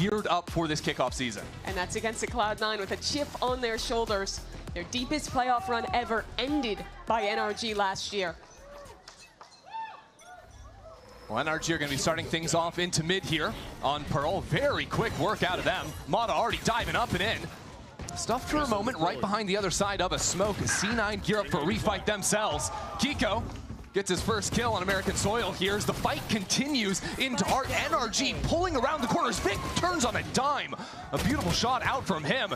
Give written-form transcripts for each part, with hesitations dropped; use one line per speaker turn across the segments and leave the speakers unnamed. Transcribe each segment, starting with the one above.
geared up for this kickoff season.
And that's against the Cloud9 with a chip on their shoulders. Their deepest playoff run ever ended by NRG last year.
Well, NRG are going to be starting things off into mid here on Pearl. Very quick work out of them. Mata already diving up and in. Stuffed for a moment right behind the other side of a smoke as C9 gear up for a refight themselves. Kiko gets his first kill on American soil here as the fight continues into Art. NRG pulling around the corners. Vic turns on a dime. A beautiful shot out from him.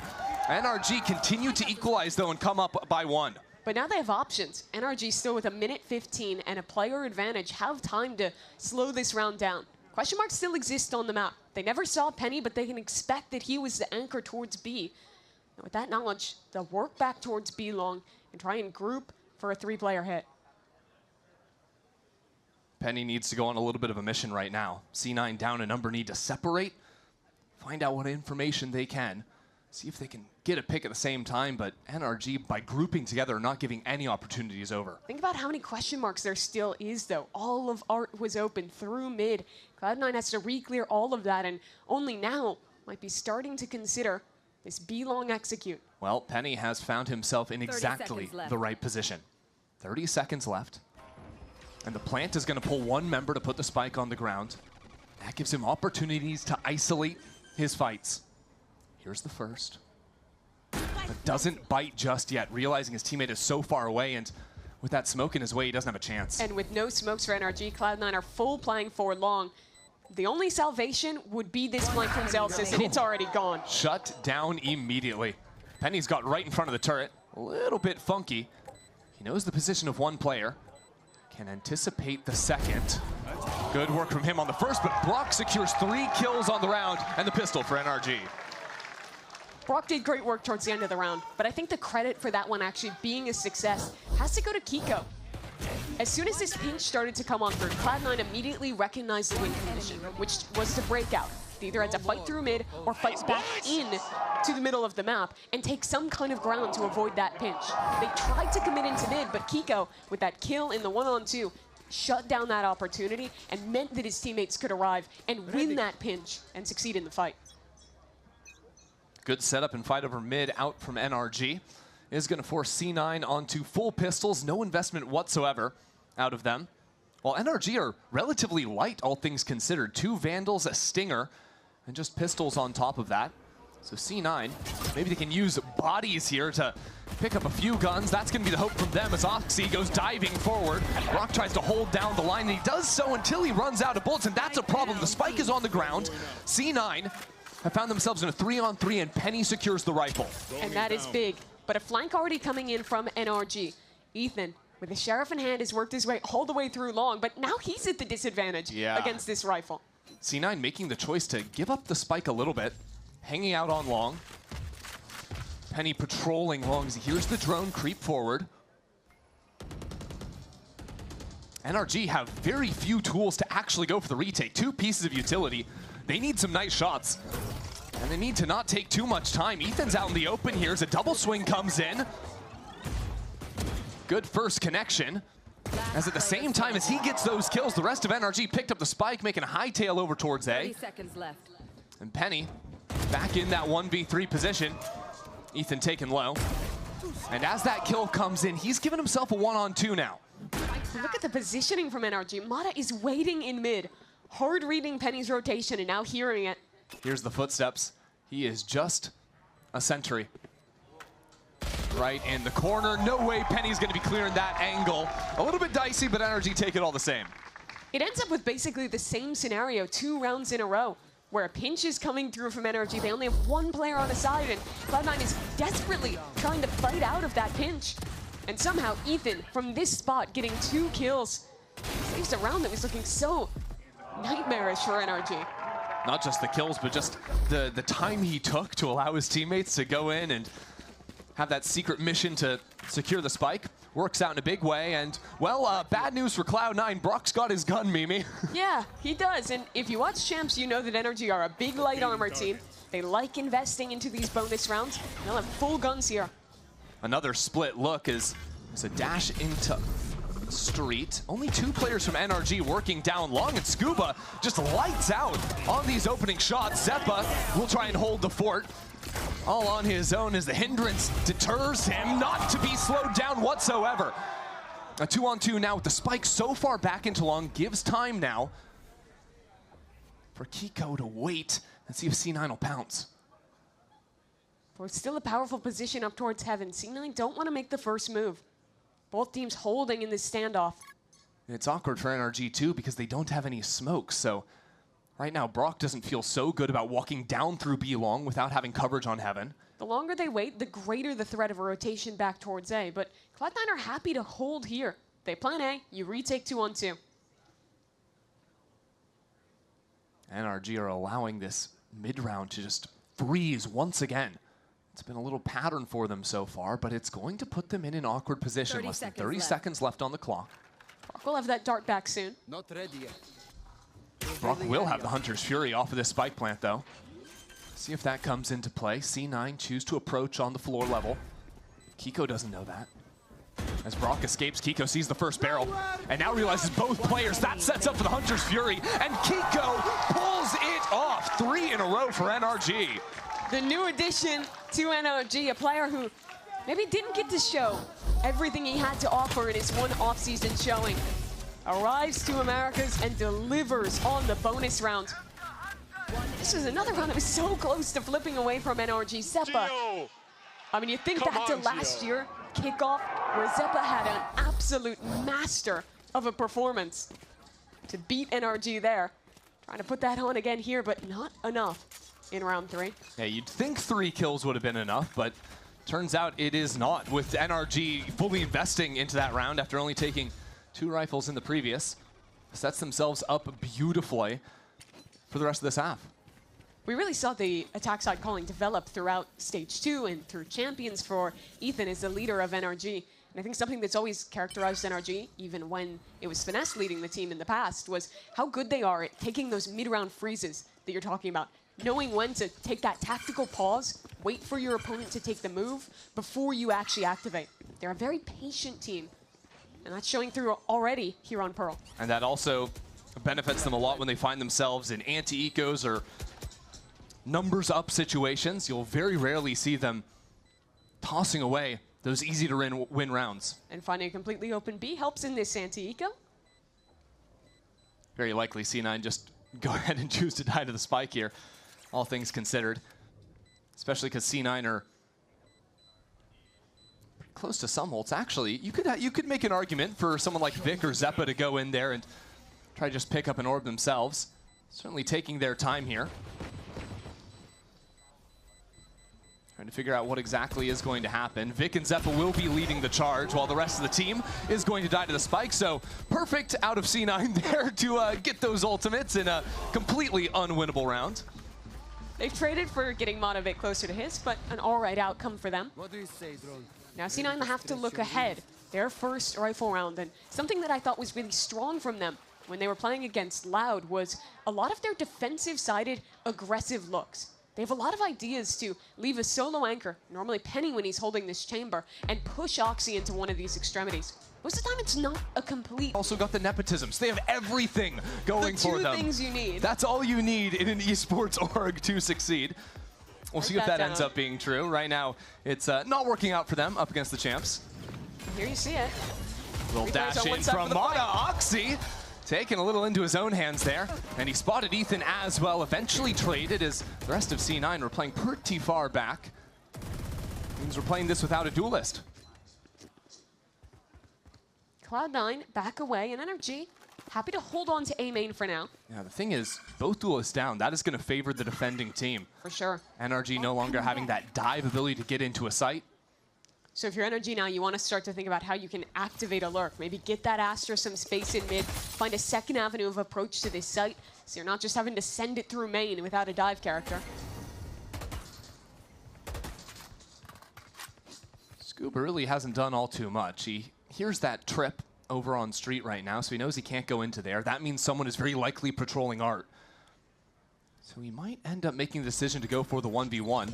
NRG continue to equalize though and come up by one.
But now they have options. NRG still with a minute 15 and a player advantage have time to slow this round down. Question marks still exist on the map. They never saw Penny, but they can expect that he was the anchor towards B. And with that knowledge, they'll work back towards B long and try and group for a 3-player hit.
Penny needs to go on a little bit of a mission right now. C9 down a number, need to separate, find out what information they can, see if they can get a pick at the same time, but NRG, by grouping together, not giving any opportunities over.
Think about how many question marks there still is, though. All of Art was open through mid. Cloud9 has to re-clear all of that, and only now might be starting to consider this B-long execute.
Well, Penny has found himself in exactly the right position. 30 seconds left. And the plant is going to pull one member to put the spike on the ground. That gives him opportunities to isolate his fights. Here's the first. But doesn't bite just yet, realizing his teammate is so far away, and with that smoke in his way, he doesn't have a chance.
And with no smokes for NRG, Cloud9 are full playing for long. The only salvation would be this flank from Zelsis, and it's already gone.
Shut down immediately. Penny's got right in front of the turret. A little bit funky. He knows the position of one player. Can anticipate the second. Good work from him on the first, but Brock secures 3 kills on the round and the pistol for NRG.
Brock did great work towards the end of the round, but I think the credit for that one actually being a success has to go to Kiko. As soon as this pinch started to come on through, Cloud9 immediately recognized the win condition, which was to break out. They either had to fight through mid or fight back in to the middle of the map and take some kind of ground to avoid that pinch. They tried to commit into mid, but Kiko, with that kill in the 1-on-2, shut down that opportunity and meant that his teammates could arrive and win that pinch and succeed in the fight.
Good setup and fight over mid out from NRG. Is going to force C9 onto full pistols, no investment whatsoever out of them. While NRG are relatively light, all things considered. 2 Vandals, a Stinger, and just pistols on top of that. So C9, maybe they can use bodies here to pick up a few guns. That's going to be the hope from them as Oxy goes diving forward. Brock tries to hold down the line, and he does so until he runs out of bullets, and that's a problem. The spike is on the ground. C9 have found themselves in a 3-on-3, and Penny secures the rifle.
And that is big. But a flank already coming in from NRG. Ethan, with the Sheriff in hand, has worked his way all the way through long, but now he's at the disadvantage against this rifle.
C9 making the choice to give up the spike a little bit, hanging out on long. Penny patrolling long as he hears the drone creep forward. NRG have very few tools to actually go for the retake. 2 pieces of utility. They need some nice shots. And they need to not take too much time. Ethan's out in the open here as a double swing comes in. Good first connection. As at the same time as he gets those kills, the rest of NRG picked up the spike, making a hightail over towards A.
30 seconds left.
And Penny back in that 1v3 position. Ethan taken low. And as that kill comes in, he's given himself a 1-on-2 now.
Look at the positioning from NRG. Mata is waiting in mid. Hard reading Penny's rotation and now hearing it.
Here's the footsteps. He is just a sentry. Right in the corner. No way Penny's going to be clearing that angle. A little bit dicey, but NRG take it all the same.
It ends up with basically the same scenario 2 rounds in a row, where a pinch is coming through from NRG. They only have 1 player on the side, and Cloud9 is desperately trying to fight out of that pinch. And somehow Ethan, from this spot, getting 2 kills, saves a round that was looking so nightmarish for NRG.
Not just the kills, but just the time he took to allow his teammates to go in and have that secret mission to secure the spike. Works out in a big way, and, well, bad news for Cloud9. Brock's got his gun, Mimi.
Yeah, he does, and if you watch Champs, you know that NRG are a big light armor team. They like investing into these bonus rounds. They'll have full guns here.
Another split look as a dash into Street. Only 2 players from NRG working down long, and Scuba just lights out on these opening shots. Zeppa will try and hold the fort all on his own as the hindrance deters him not to be slowed down whatsoever. A 2-on-2 now with the spike so far back into long gives time now for Kiko to wait and see if C9 will pounce.
Well, it's still a powerful position up towards heaven. C9 don't want to make the first move. Both teams holding in this standoff.
It's awkward for NRG too because they don't have any smoke. So right now, Brock doesn't feel so good about walking down through B long without having coverage on heaven.
The longer they wait, the greater the threat of a rotation back towards A. But Cloud9 are happy to hold here. They plan A, you retake 2-on-2.
NRG are allowing this mid-round to just freeze once again. It's been a little pattern for them so far, but it's going to put them in an awkward position. Less than 30 seconds left on the clock.
Brock will have that dart back soon.
Not ready yet.
Brock will have the Hunter's Fury off of this spike plant, though. See if that comes into play. C9 choose to approach on the floor level. Kiko doesn't know that. As Brock escapes, Kiko sees the first barrel, and now realizes both players. That sets up for the Hunter's Fury, and Kiko pulls it off. 3 in a row for NRG.
The new addition to NRG, a player who maybe didn't get to show everything he had to offer in his one off-season showing, arrives to Americas and delivers on the bonus round. This is another round that was so close to flipping away from NRG. Zeppa, I mean, you think back to last year, Kickoff, where Zeppa had an absolute master of a performance to beat NRG there. Trying to put that on again here, but not enough in round 3.
Yeah, you'd think 3 kills would have been enough, but turns out it is not, with NRG fully investing into that round after only taking 2 rifles in the previous. Sets themselves up beautifully for the rest of this half.
We really saw the attack side calling develop throughout stage 2 and through champions for Ethan as the leader of NRG. And I think something that's always characterized NRG, even when it was Finesse leading the team in the past, was how good they are at taking those mid-round freezes that you're talking about. Knowing when to take that tactical pause, wait for your opponent to take the move before you actually activate. They're a very patient team, and that's showing through already here on Pearl.
And that also benefits them a lot when they find themselves in anti-ecos or numbers up situations. You'll very rarely see them tossing away those easy to win rounds.
And finding a completely open B helps in this anti-eco.
Very likely C9 just go ahead and choose to die to the spike here, all things considered. Especially because C9 are close to some ults. Actually, you could make an argument for someone like Vic or Zeppa to go in there and try to just pick up an orb themselves. Certainly taking their time here. Trying to figure out what exactly is going to happen. Vic and Zeppa will be leading the charge while the rest of the team is going to die to the spike. So perfect out of C9 there to get those ultimates in a completely unwinnable round.
They've traded for getting Mod a bit closer to his, but an all right outcome for them.
What do you say, Drone?
Now C9 will have to look ahead. Their first rifle round, and something that I thought was really strong from them when they were playing against Loud was a lot of their defensive-sided, aggressive looks. They have a lot of ideas to leave a solo anchor, normally Penny when he's holding this chamber, and push Oxy into one of these extremities. Most of the time, it's not a complete...
Also got the nepotisms. They have everything going for them.
The 2 things you need.
That's all you need in an esports org to succeed. We'll see if that ends up being true. Right now, it's not working out for them up against the champs.
Here you see it.
Little dash in from Mata. Oxy taking a little into his own hands there. And he spotted Ethan as well. Eventually traded as the rest of C9 were playing pretty far back. Means we're playing this without a duelist.
Cloud9 back away, and NRG happy to hold on to A main for now.
Yeah, the thing is, both duelists down, that is going to favor the defending team.
For sure.
NRG no longer having that dive ability to get into a site.
So if you're NRG now, you want to start to think about how you can activate a lurk. Maybe get that Astra some space in mid, find a second avenue of approach to this site, so you're not just having to send it through main without a dive character.
Scuba really hasn't done all too much. He hears that trip over on street right now, so he knows he can't go into there. That means someone is very likely patrolling Art. So he might end up making the decision to go for the 1v1.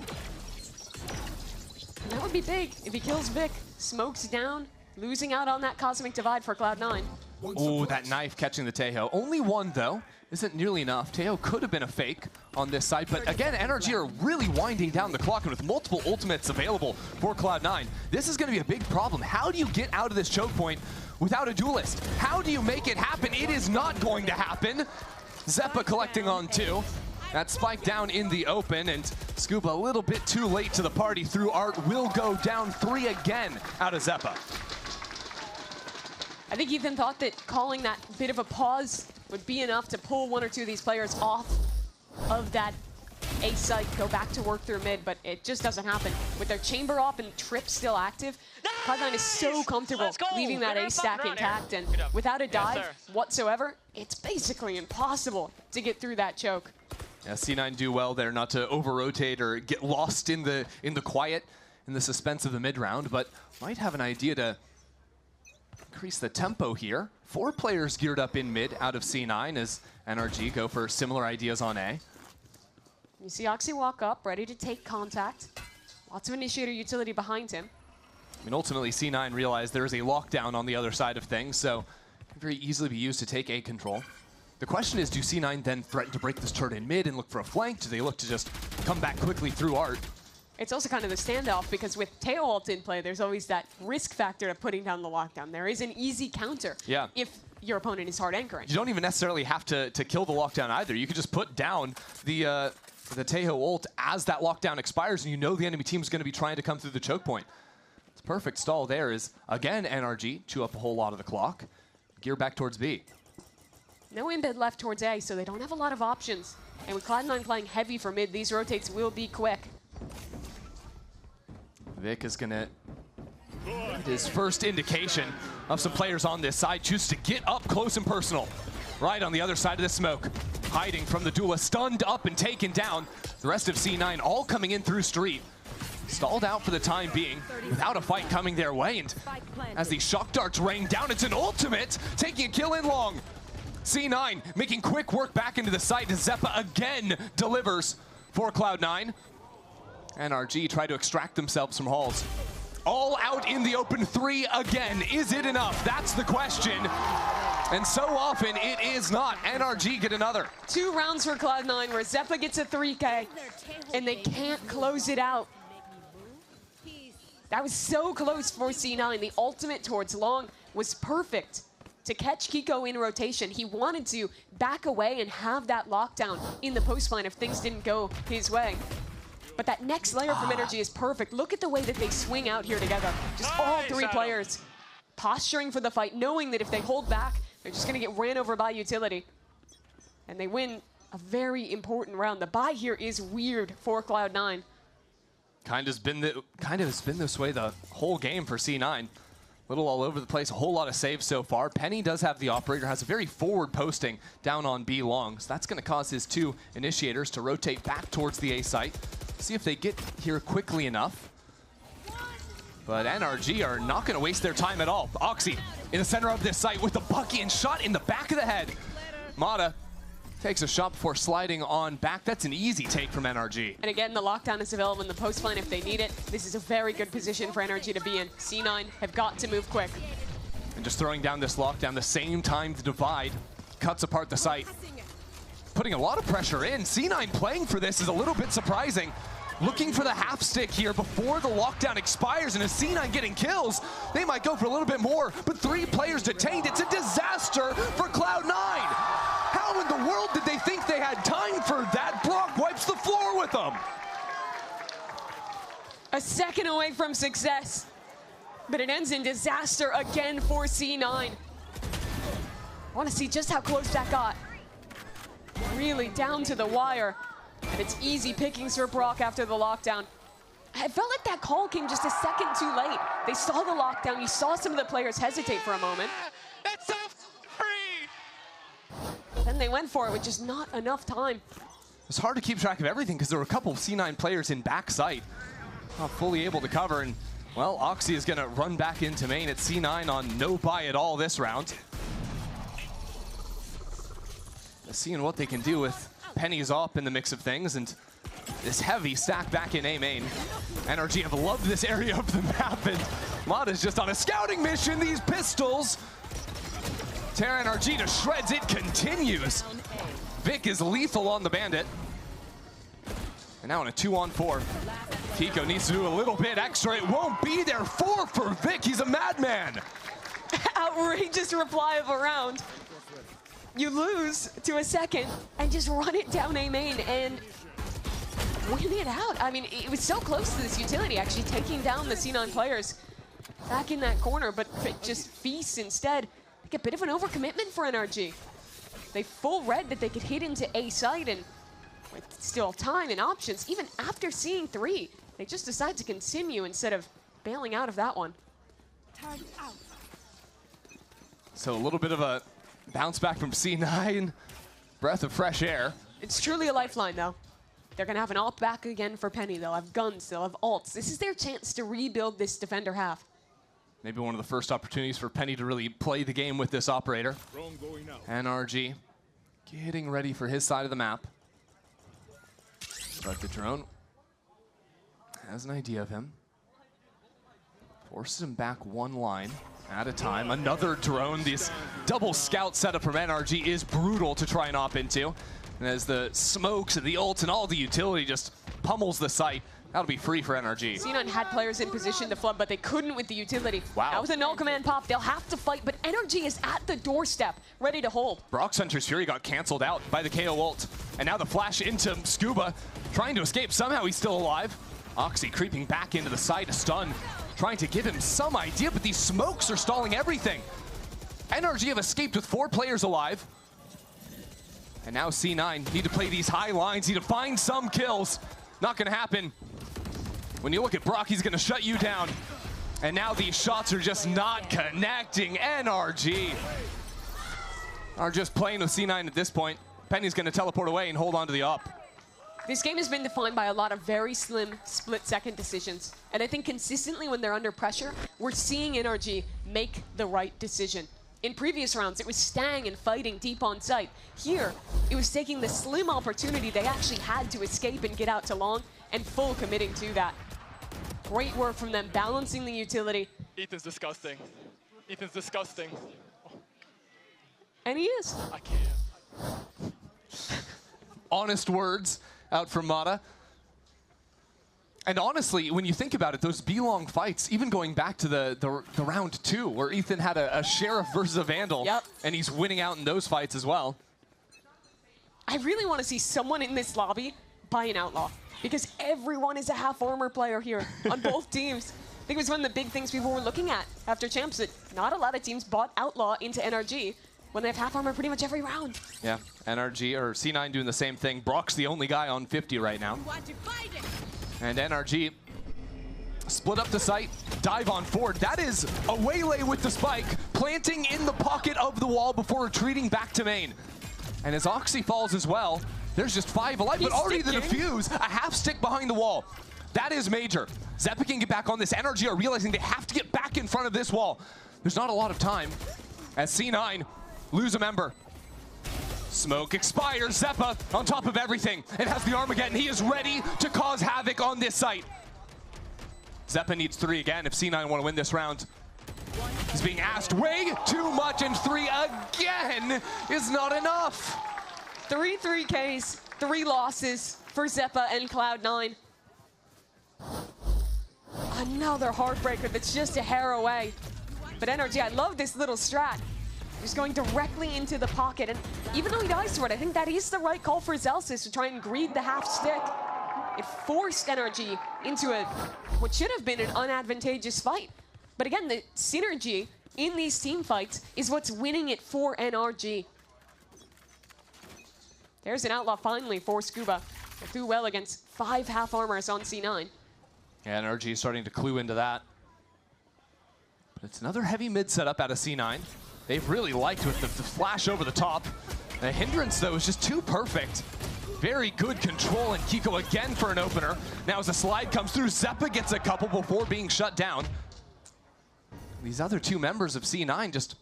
And that would be big if he kills Vic, smokes down losing out on that Cosmic Divide for Cloud9.
Ooh, that knife catching the Taeho. Only one, though. Isn't nearly enough. Taeho could have been a fake on this side, but again, NRG are really winding down the clock, and with multiple ultimates available for Cloud9, this is going to be a big problem. How do you get out of this choke point without a duelist? How do you make it happen? It is not going to happen. Zeppa collecting on 2. That spike down in the open, and Scuba a little bit too late to the party through Art will go down 3 again out of Zeppa.
I think Ethan thought that calling that bit of a pause would be enough to pull 1 or 2 of these players off of that A site, go back to work through mid, but it just doesn't happen. With their chamber op and trip still active, Cloud9 is so comfortable leaving that A stack intact, and without a dive whatsoever, it's basically impossible to get through that choke.
Yeah, C9 do well there not to over-rotate or get lost in the quiet, in the suspense of the mid-round, but might have an idea to increase the tempo here. 4 players geared up in mid out of C9 as NRG go for similar ideas on A.
You see Oxy walk up, ready to take contact. Lots of initiator utility behind him.
I mean, ultimately, C9 realized there is a lockdown on the other side of things, so it can very easily be used to take A control. The question is, do C9 then threaten to break this turret in mid and look for a flank? Do they look to just come back quickly through Art?
It's also kind of the standoff, because with Taeho ult in play, there's always that risk factor of putting down the lockdown. There is an easy counter if your opponent is hard anchoring.
You don't even necessarily have to kill the lockdown either. You could just put down the Taeho ult as that lockdown expires, and you know the enemy team is going to be trying to come through the choke point. It's perfect stall there is, again, NRG chew up a whole lot of the clock. Gear back towards B.
No embed left towards A, so they don't have a lot of options. And with Cloud9 playing heavy for mid, these rotates will be quick.
Vic is going to get his first indication of some players on this side. Chooses to get up close and personal. Right on the other side of the smoke. Hiding from the duelist, stunned up and taken down. The rest of C9 all coming in through street. Stalled out for the time being without a fight coming their way. And as the shock darts rain down, it's an ultimate taking a kill in long. C9 making quick work back into the site as Zeppa again delivers for Cloud9. NRG try to extract themselves from halls. All out in the open 3 again. Is it enough? That's the question. And so often it is not. NRG get another.
2 rounds for Cloud9 where Zeppa gets a 3K and they can't close it out. That was so close for C9. The ultimate towards long was perfect to catch Kiko in rotation. He wanted to back away and have that lockdown in the post line if things didn't go his way. But that next layer from NRG is perfect. Look at the way that they swing out here together. Just all 3 players posturing for the fight, knowing that if they hold back, they're just going to get ran over by utility. And they win a very important round. The buy here is weird for Cloud9.
Kind of has been this way the whole game for C9. Little all over the place, a whole lot of saves so far. Penny does have the operator, has a very forward posting down on B long. So that's going to cause his 2 initiators to rotate back towards the A site. See if they get here quickly enough. But NRG are not going to waste their time at all. Oxy in the center of this site with the Bucky and shot in the back of the head. Mata takes a shot before sliding on back. That's an easy take from NRG.
And again, the lockdown is available in the post line if they need it. This is a very good position for NRG to be in. C9 have got to move quick.
And just throwing down this lockdown, the same time the divide cuts apart the site. Putting a lot of pressure in. C9 playing for this is a little bit surprising. Looking for the half stick here before the lockdown expires, and as C9 getting kills, they might go for a little bit more, but 3 players detained. It's a disaster for Cloud9. How in the world did they think they had time for that? Brock wipes the floor with them.
A second away from success, but it ends in disaster again for C9. I want to see just how close that got. Really down to the wire. And it's easy pickings for Brock after the lockdown. I felt like that call came just a second too late. They saw the lockdown. You saw some of the players hesitate for a moment.
That's so free!
Then they went for it with just not enough time.
It's hard to keep track of everything because there were a couple of C9 players in back sight. Not fully able to cover, and, well, Oxy is going to run back into main at C9 on no buy at all this round. Seeing what they can do with Penny's up in the mix of things, and this heavy stack back in A main. NRG have loved this area of the map, and Mata's just on a scouting mission. These pistols tear NRG to shreds. It continues. Vic is lethal on the Bandit. And now in a 2-on-4. Kiko needs to do a little bit extra. It won't be there. 4 for Vic. He's a madman.
Outrageous reply of a round. You lose to a second and just run it down A main and win it out. I mean, it was so close to this utility actually taking down the C9 players back in that corner, but it just feasts instead. Like a bit of an overcommitment for NRG. They full read that they could hit into A site, and with still time and options, even after seeing 3, they just decide to continue instead of bailing out of that one.
Turn out.
So a little bit of a bounce back from C9. Breath of fresh air.
It's truly a lifeline, though. They're going to have an ult back again for Penny. They'll have guns. They'll have ults. This is their chance to rebuild this defender half.
Maybe one of the first opportunities for Penny to really play the game with this operator. NRG getting ready for his side of the map. But the drone has an idea of him. Forces him back one line at a time. Another drone. This double scout setup from NRG is brutal to try and op into. And as the smokes and the ults and all the utility just pummels the site, that'll be free for NRG.
C9 had players in position to flood, but they couldn't with the utility.
Wow.
That was a null command pop. They'll have to fight, but NRG is at the doorstep, ready to hold.
Brock Center's Fury got canceled out by the KO ult. And now the flash into Scuba, trying to escape. Somehow he's still alive. Oxy creeping back into the site, a stun, trying to give him some idea, but these smokes are stalling everything. NRG have escaped with 4 players alive. And now C9 need to play these high lines, need to find some kills. Not gonna happen. When you look at Brock, he's gonna shut you down. And now these shots are just not connecting. NRG are just playing with C9 at this point. Penny's gonna teleport away and hold on to the op.
This game has been defined by a lot of very slim split-second decisions. And I think consistently when they're under pressure, we're seeing NRG make the right decision. In previous rounds, it was staying and fighting deep on site. Here, it was taking the slim opportunity they actually had to escape and get out to long and full committing to that. Great work from them, balancing the utility.
Ethan's disgusting. Ethan's disgusting.
And he is.
I can't.
Honest words out from Mata. And honestly, when you think about it, those B-long fights, even going back to the round 2, where Ethan had a Sheriff versus a Vandal,
Yep.
and he's winning out in those fights as well.
I really want to see someone in this lobby buy an Outlaw, because everyone is a half armor player here on both teams. I think it was one of the big things people were looking at after Champs, that not a lot of teams bought Outlaw into NRG when they have half armor pretty much every round.
Yeah, NRG, or C9 doing the same thing. Brock's the only guy on 50 right now. And NRG split up the site, dive on forward. That is a waylay with the spike, planting in the pocket of the wall before retreating back to main. And as Oxy falls as well, there's just 5 alive, but already the defuse, a half stick behind the wall. That is major. Zeppa can get back on this. NRG are realizing they have to get back in front of this wall. There's not a lot of time as C9 lose a member. Smoke expires. Zeppa on top of everything and has the Armageddon. He is ready to cause havoc on this site. Zeppa needs 3 again if C9 want to win this round. He's being asked way too much, and 3 again is not enough.
3 3Ks, 3 losses for Zeppa and Cloud9. Another heartbreaker that's just a hair away. But NRG, I love this little strat. Just going directly into the pocket, and even though he dies to it, I think that is the right call for Zelsis to try and greed the half stick. It forced NRG into what should have been an unadvantageous fight. But again, the synergy in these team fights is what's winning it for NRG. There's an Outlaw finally for Scuba. They'll do well against 5 half armors on C9.
Yeah, NRG is starting to clue into that. But it's another heavy mid setup out of C9. They've really liked with the flash over the top. The hindrance, though, is just too perfect. Very good control, and Kiko again for an opener. Now as the slide comes through, Zeppa gets a couple before being shut down. These other 2 members of C9 just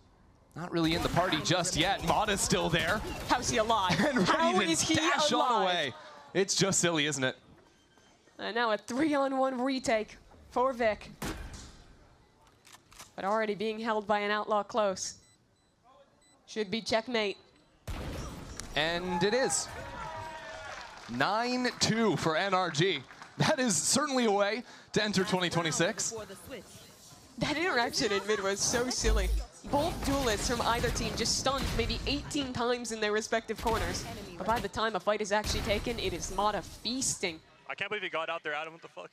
not really in the party just yet. Mata's still there.
How's he alive?
And
How
ready
is
to
he
dash
alive?
on away. It's just silly, isn't it?
And now a 3-on-1 retake for Vic. but already being held by an outlaw close. Should be checkmate.
And it is. 9-2 for NRG. That is certainly a way to enter 2026.
That interaction in mid was so silly. Both duelists from either team just stunned maybe 18 times in their respective corners. But by the time a fight is actually taken, it is Mata feasting.
I can't believe he got out there, Adam. What the fuck?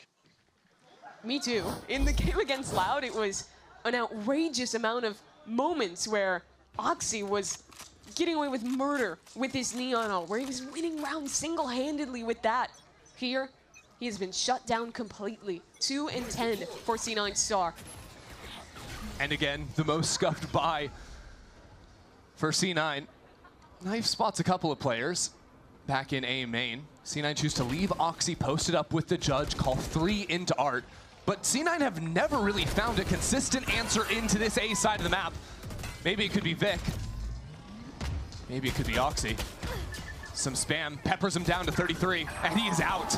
Me too. In the game against Loud, it was an outrageous amount of moments where Oxy was getting away with murder with his Neon ult, where he was winning rounds single-handedly with that. Here, he has been shut down completely. 2-10 for C9 Star.
And again, the most scuffed by for C9. Knife spots a couple of players back in A main. C9 choose to leave Oxy posted up with the judge, call 3 into Art. But C9 have never really found a consistent answer into this A side of the map. Maybe it could be Vic. Maybe it could be Oxy. Some spam peppers him down to 33, and he is out.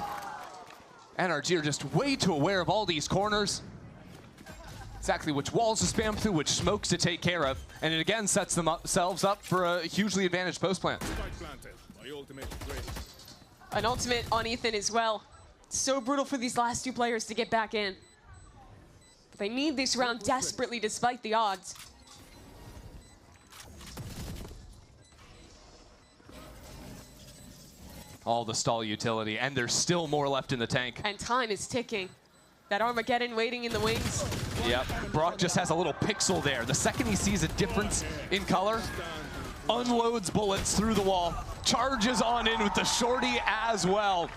NRG are just way too aware of all these corners. Exactly which walls to spam through, which smokes to take care of, and it again sets themselves up for a hugely advantaged post plant.
An ultimate on Ethan as well. So brutal for these last two players to get back in. They need this round desperately despite the odds.
All the stall utility, and there's still more left in the tank.
And time is ticking. That Armageddon waiting in the wings.
Yep, Brock just has a little pixel there. The second he sees a difference in color, unloads bullets through the wall, charges on in with the shorty as well.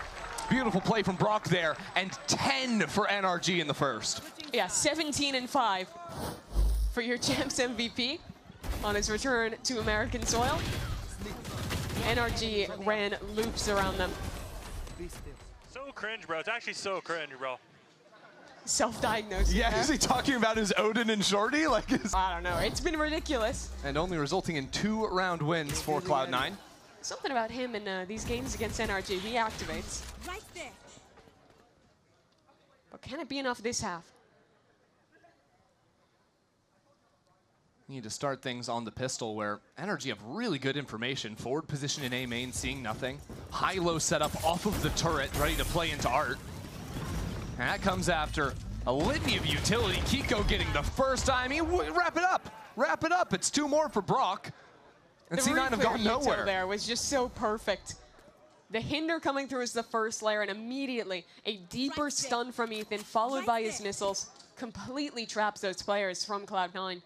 Beautiful play from Brock there, and 10 for NRG in the first.
Yeah, 17-5 for your Champs MVP on his return to American soil. NRG ran loops around them.
So cringe, bro. It's actually so cringe, bro.
Self-diagnosed.
Yeah, is he talking about his Odin and Shorty? Like
I don't know. It's been ridiculous.
And only resulting in 2-round wins for Cloud9.
Something about him in these games against NRG. He activates.
Right there.
But can it be enough this half?
Need to start things on the pistol where NRG have really good information. Forward position in A main, seeing nothing. High-low setup off of the turret, ready to play into Art. And that comes after a litany of utility. Kiko getting the first time. Wrap it up. Wrap it up. It's 2 more for Brock. And
The
C9 have gone nowhere.
There was just so perfect. The hinder coming through is the first layer, and immediately a deeper stun from Ethan, followed by his missiles, completely traps those players from Cloud9.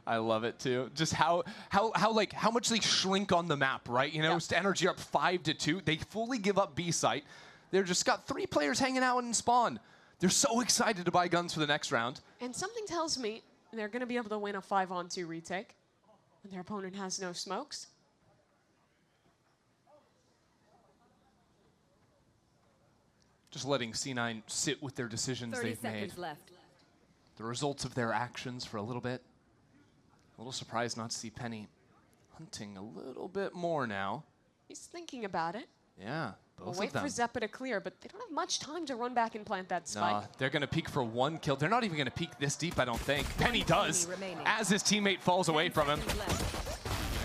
I love it too. Just how much they shrink on the map, right? You know, NRG are up 5-2. They fully give up B site. They're just got 3 players hanging out in spawn. They're so excited to buy guns for the next round.
And something tells me they're going to be able to win a 5-on-2 retake when their opponent has no smokes.
Just letting C9 sit with their decisions
30
they've made.
seconds left.
The results of their actions for a little bit. A little surprised not to see Penny hunting a little bit more now.
He's thinking about it.
Yeah, both
We'll wait
of them.
for Zeppa to clear, but they don't have much time to run back and plant that spike.
Nah, they're going to peek for 1 kill. They're not even going to peek this deep, I don't think. Penny does,
remaining.
as his teammate falls away from him.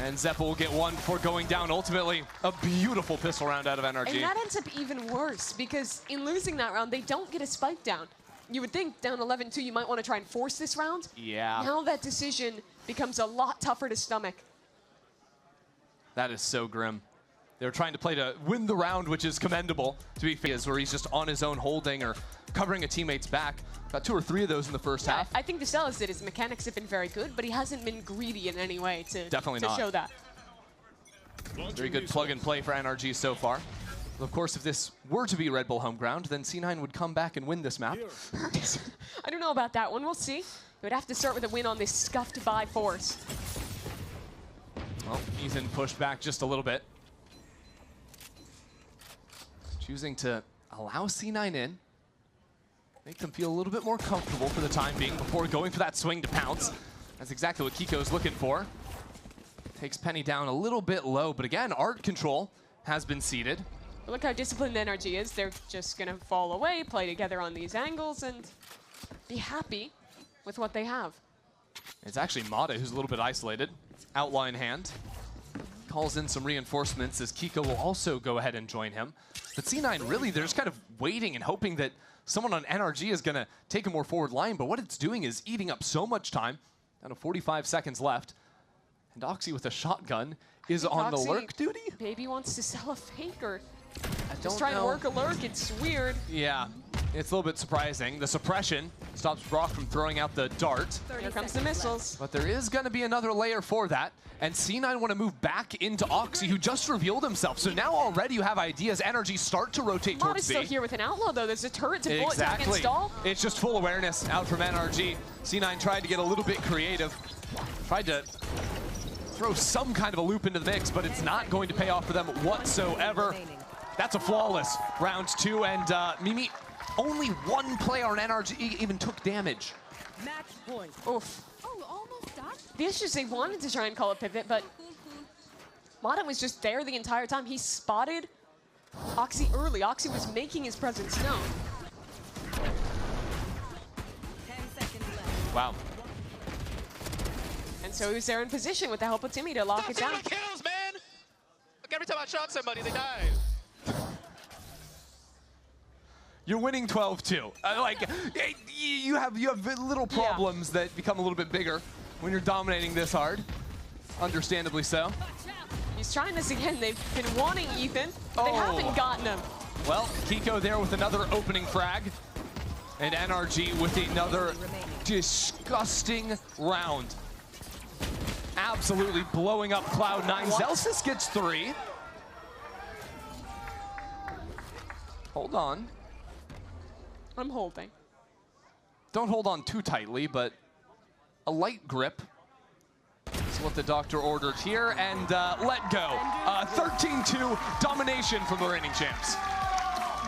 And Zeppa will get 1 before going down. Ultimately, a beautiful pistol round out of NRG.
And that ends up even worse, because in losing that round, they don't get a spike down. You would think down 11-2, you might want to try and force this round.
Yeah.
Now that decision becomes a lot tougher to stomach.
That is so grim. They're trying to play to win the round, which is commendable, to be fair, where he's just on his own holding or covering a teammate's back. Got 2 or 3 of those in the first half.
I think Viselis did. His mechanics have been very good, but he hasn't been greedy in any way to show that.
Very good plug and play for NRG so far. Of course, if this were to be Red Bull home ground, then C9 would come back and win this map.
I don't know about that one. We'll see. It would have to start with a win on this scuffed by force.
Well, Ethan pushed back just a little bit. Choosing to allow C9 in. Make them feel a little bit more comfortable for the time being before going for that swing to pounce. That's exactly what Kiko's looking for. Takes Penny down a little bit low, but again, Art control has been seeded.
Look how disciplined NRG is. They're just going to fall away, play together on these angles, and be happy with what they have.
It's actually Mata who's a little bit isolated. Outline hand. Calls in some reinforcements as Kiko will also go ahead and join him. But C9 really, they're just kind of waiting and hoping that someone on NRG is going to take a more forward line. But what it's doing is eating up so much time. Down to 45 seconds left. And Oxy with a shotgun is on the lurk duty.
Maybe wants to sell a faker.
I
Just trying to work a lurk. It's weird.
Yeah, it's a little bit surprising. The suppression stops Brock from throwing out the dart.
Here comes the missiles.
But there is going to be another layer for that. And C9 want to move back into Oxy, who just revealed himself. So now already you have ideas. NRG start to rotate towards
Mata's
B.
still here with an outlaw, though. There's a turret to bullet tap
Exactly.
install.
It's just full awareness out from NRG. C9 tried to get a little bit creative. Tried to throw some kind of a loop into the mix, but it's not going to pay off for them whatsoever. That's a flawless round 2, and Mimi, only one player on NRG even took damage.
Match point.
Oof.
Oh, almost done.
The issue is they wanted to try and call a pivot, but Mata was just there the entire time. He spotted Oxy early. Oxy was making his presence known.
10 seconds left.
Wow.
And so he was there in position with the help of Timmy to lock it down.
Kills, man! Like every time I shot somebody, they died.
You're winning 12-2. You have little problems that become a little bit bigger when you're dominating this hard. Understandably so.
He's trying this again. They've been wanting Ethan, but they haven't gotten him.
Well, Kiko there with another opening frag. And NRG with another disgusting round. Absolutely blowing up Cloud9. Zelsis gets 3. Hold on.
I'm holding.
Don't hold on too tightly, but a light grip is what the doctor ordered here, and let go. 13-2 domination from the reigning champs.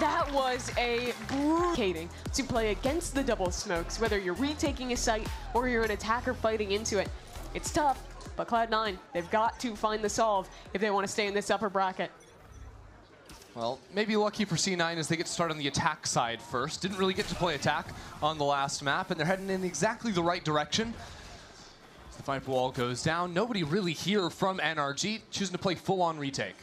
That was a brutating to play against the double smokes, whether you're retaking a site or you're an attacker fighting into it. It's tough, but Cloud9, they've got to find the solve if they want to stay in this upper bracket.
Well, maybe lucky for C9 as they get to start on the attack side first. Didn't really get to play attack on the last map, and they're heading in exactly the right direction. As the Viper wall goes down, nobody really here from NRG, choosing to play full-on retake.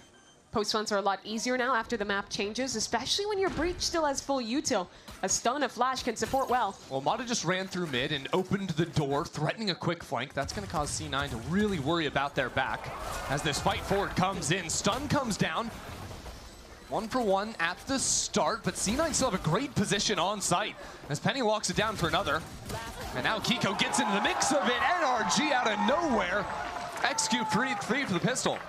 Post-runs are a lot easier now after the map changes, especially when your breach still has full util. A stun, a flash can support well.
Well, Mata just ran through mid and opened the door, threatening a quick flank. That's going to cause C9 to really worry about their back. As this fight forward comes in, stun comes down. 1 for 1 at the start, but C9 still have a great position on site as Penny locks it down for another. And now Kiko gets into the mix of it. NRG out of nowhere. Execute free for the pistol.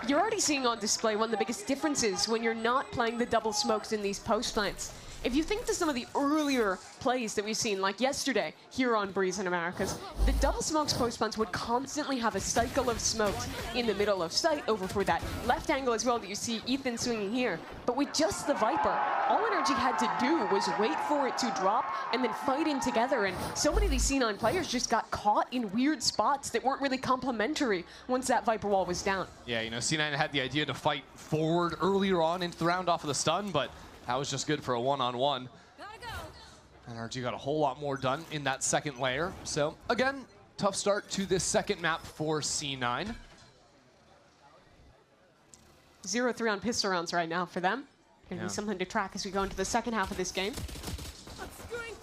You're already seeing on display one of the biggest differences when you're not playing the double smokes in these post plants. If you think to some of the earlier plays that we've seen, like yesterday here on Breeze in Americas, the double smokes post plants would constantly have a cycle of smokes in the middle of sight over for that left angle as well that you see Ethan swinging here. But with just the Viper, all NRG had to do was wait for it to drop and then fight in together. And so many of these C9 players just got caught in weird spots that weren't really complementary once that Viper wall was down.
Yeah, you know, C9 had the idea to fight forward earlier on into the round off of the stun, but that was just good for a one-on-one. NRG got a whole lot more done in that second layer. So, again, tough start to this second map for C9.
0-3 on pistol rounds right now for them. Gonna be something to track as we go into the second half of this game.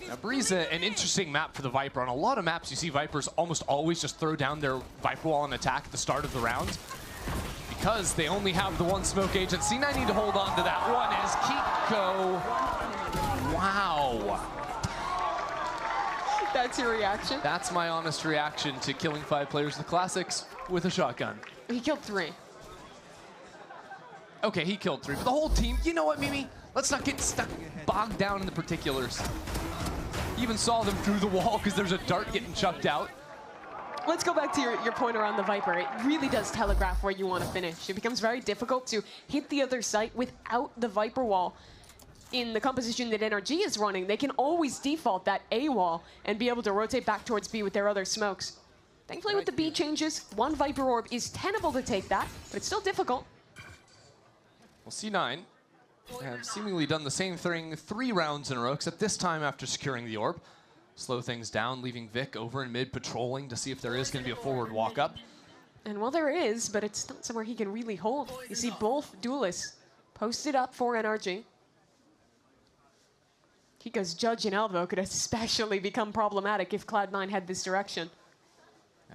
Now, Breeze, an interesting map for the Viper. On a lot of maps, you see Vipers almost always just throw down their Viper wall and attack at the start of the round. Because they only have the one smoke agent, C9 need to hold on to that one as Kiko. Wow.
That's your reaction?
That's my honest reaction to killing 5 players in the Classics with a shotgun.
He killed 3.
Okay, he killed 3, but the whole team, you know what, Mimi? Let's not get stuck, bogged down in the particulars. You even saw them through the wall because there's a dart getting chucked out.
Let's go back to your point around the Viper. It really does telegraph where you want to finish. It becomes very difficult to hit the other site without the Viper wall. In the composition that NRG is running, they can always default that A wall and be able to rotate back towards B with their other smokes. Thankfully, with the B changes, 1 Viper orb is tenable to take that, but it's still difficult.
Well, C9 have seemingly done the same thing 3 rounds in a row, except this time after securing the orb. slow things down, leaving Vic over in mid patrolling to see if there is going to be a forward walk-up.
And well, there is, but it's not somewhere he can really hold. You see both duelists posted up for NRG. Kiko's Judge and Elbow could especially become problematic if Cloud9 head this direction.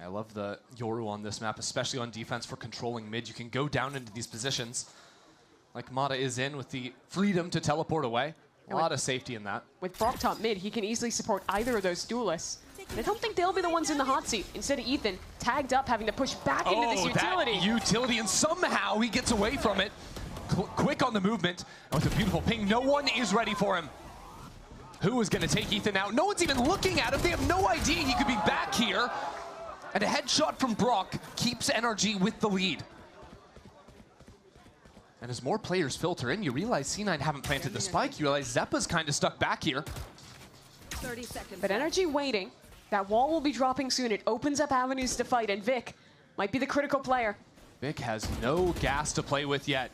I love the Yoru on this map, especially on defense for controlling mid. You can go down into these positions like Mata is in with the freedom to teleport away. A lot of safety in that.
With Brock top mid, he can easily support either of those duelists. And I don't think they'll be the ones in the hot seat. Instead of Ethan, tagged up, having to push back into this utility.
That utility, and somehow he gets away from it. Quick on the movement, and with a beautiful ping, no one is ready for him. Who is going to take Ethan out? No one's even looking at him. They have no idea he could be back here. And a headshot from Brock keeps NRG with the lead. And as more players filter in, you realize C9 haven't planted the spike. You realize Zeppa's kind of stuck back here.
30 seconds.
But NRG waiting. That wall will be dropping soon. It opens up avenues to fight, and Vic might be the critical player.
Vic has no gas to play with yet.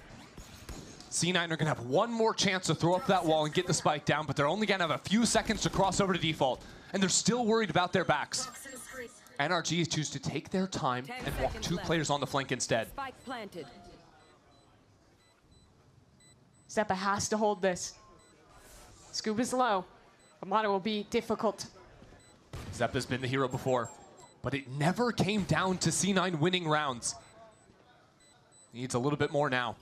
C9 are going to have one more chance to throw up that wall and get the spike down, but they're only going to have a few seconds to cross over to default. And they're still worried about their backs. NRG choose to take their time and walk two players on the flank instead.
Spike planted.
Zeppa has to hold this. Scuba's low. Amada will be difficult.
Zeppa's been the hero before, but it never came down to C9 winning rounds. Needs a little bit more now.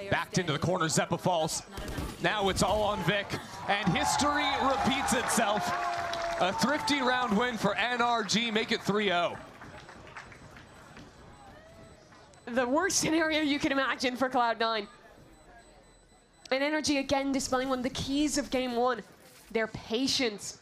Backed into the corner, Zeppa falls. Now it's all on Vic, and history repeats itself. A thrifty round win for NRG, make it 3-0.
The worst scenario you can imagine for Cloud9. And NRG again displaying one of the keys of game one, their patience.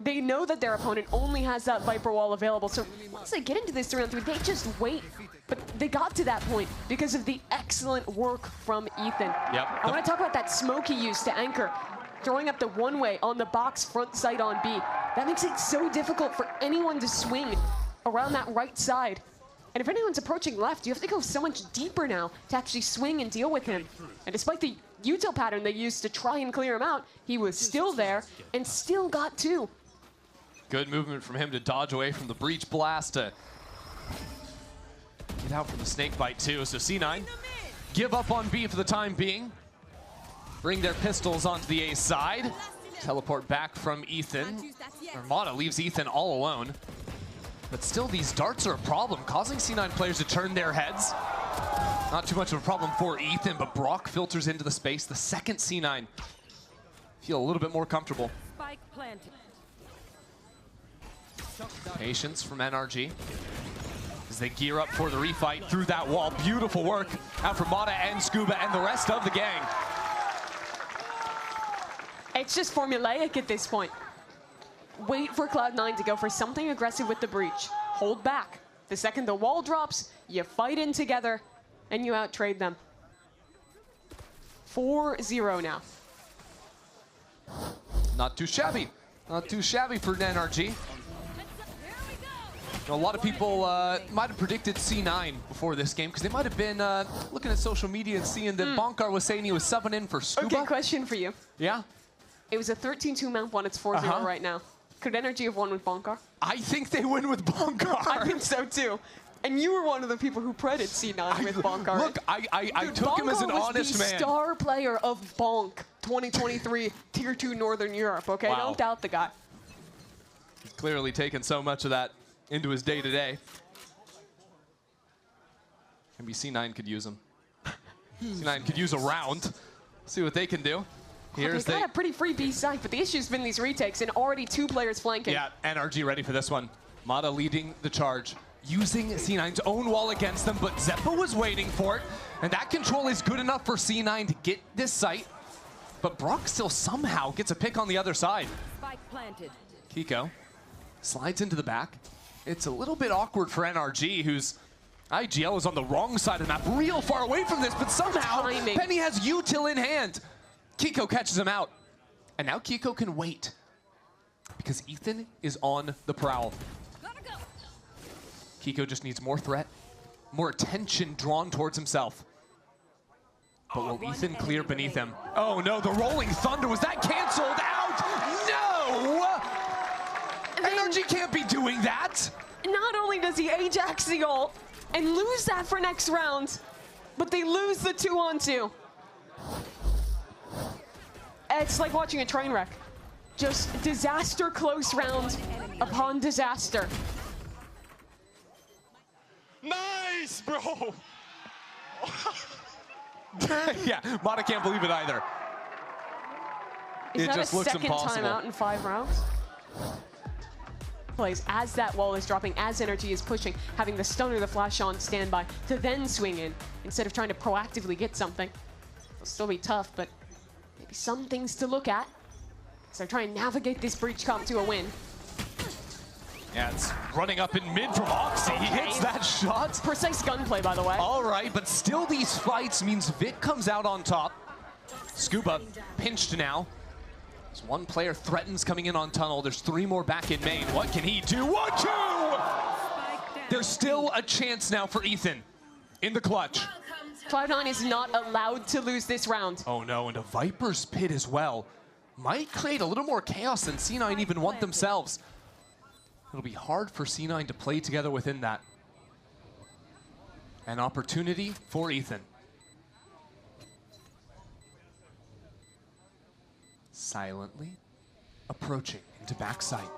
They know that their opponent only has that Viper wall available, so once they get into this round three, they just wait. But they got to that point because of the excellent work from Ethan.
Yep.
I want to talk about that smoke he used to anchor, throwing up the one-way on the box front side on B. That makes it so difficult for anyone to swing around that right side. And if anyone's approaching left, you have to go so much deeper now to actually swing and deal with him. And despite the util pattern they used to try and clear him out, he was still there and still got two.
Good movement from him to dodge away from the breach blast, to get out from the snake bite too. So C9 give up on B for the time being. Bring their pistols onto the A side. Teleport back from Ethan. Armada leaves Ethan all alone. But still, these darts are a problem, causing C9 players to turn their heads. Not too much of a problem for Ethan, but Brock filters into the space. The second C9 feel a little bit more comfortable.
Spike planted.
Patience from NRG as they gear up for the refight through that wall. Beautiful work out from Mata and Scuba and the rest of the gang.
It's just formulaic at this point. Wait for Cloud9 to go for something aggressive with the breach. Hold back. The second the wall drops, you fight in together, and you out-trade them. 4-0 now.
Not too shabby. Not too shabby for NRG. A lot of people might have predicted C9 before this game because they might have been looking at social media and seeing that Bonkar was saying he was subbing in for Scuba.
Okay, question for you.
Yeah?
It was a 13-2 map one. It's 4-0 right now. Could NRG have won with Bonkar?
I think they win with Bonkar.
I think so too. And you were one of the people who predicted C9 with Bonkar.
Look, I took him as an honest
was the
man.
Star player of Bonk 2023 Tier 2 Northern Europe, okay?
Wow.
Don't doubt the guy.
He's clearly taken so much of that into his day-to-day. Maybe C9 could use him. C9 could use a round. See what they can do.
They got a pretty free B side, but the issue's been these retakes and already two players flanking.
Yeah, NRG ready for this one. Mata leading the charge, using C9's own wall against them, but Zeppa was waiting for it, and that control is good enough for C9 to get this site. But Brock still somehow gets a pick on the other side.
Spike planted.
Kiko slides into the back. It's a little bit awkward for NRG, whose IGL is on the wrong side of the map, real far away from this, but somehow Penny has util in hand. Kiko catches him out. And now Kiko can wait because Ethan is on the prowl. Kiko just needs more threat, more attention drawn towards himself. But will Ethan clear beneath him? Oh no, the Rolling Thunder, was that canceled out? No! NRG can't be doing that.
Not only does he Ajax the ult and lose that for next round, but they lose the 2-on-2. It's like watching a train wreck. Just disaster close round upon disaster.
Nice, bro.
Yeah, Mata can't believe it either.
Is
It
that
just
a
looks
second
impossible.
timeout in 5 rounds? Plays as that wall is dropping, as NRG is pushing, having the stunner, the flash on standby to then swing in instead of trying to proactively get something. It'll still be tough, but maybe some things to look at. So try and navigate this breach comp to a win.
Yeah, it's running up in mid from Oxy. He hits that shot.
Precise gunplay, by the way.
All right, but still these fights means Vic comes out on top. Scuba pinched now. As one player threatens coming in on tunnel. There's 3 more back in main. What can he do? 1-2! There's still a chance now for Ethan in the clutch.
Cloud9 is not allowed to lose this round.
Oh no, and a Viper's Pit as well. Might create a little more chaos than C9 even want themselves. It'll be hard for C9 to play together within that. An opportunity for Ethan. Silently approaching into backside.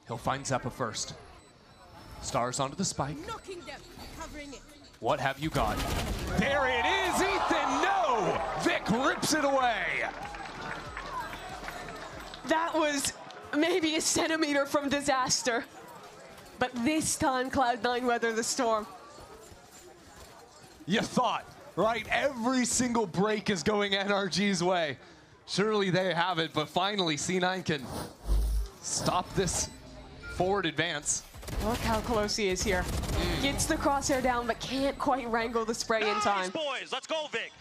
He'll find Zeppa first. Stars onto the spike. What have you got? There it is, Ethan, no! Vic rips it away.
That was maybe a centimeter from disaster. But this time, Cloud9 weathered the storm.
You thought, right? Every single break is going NRG's way. Surely they have it, but finally C9 can stop this forward advance.
Look how close he is here. Gets the crosshair down, but can't quite wrangle the spray in time.
Nice, boys. Let's go, Vic.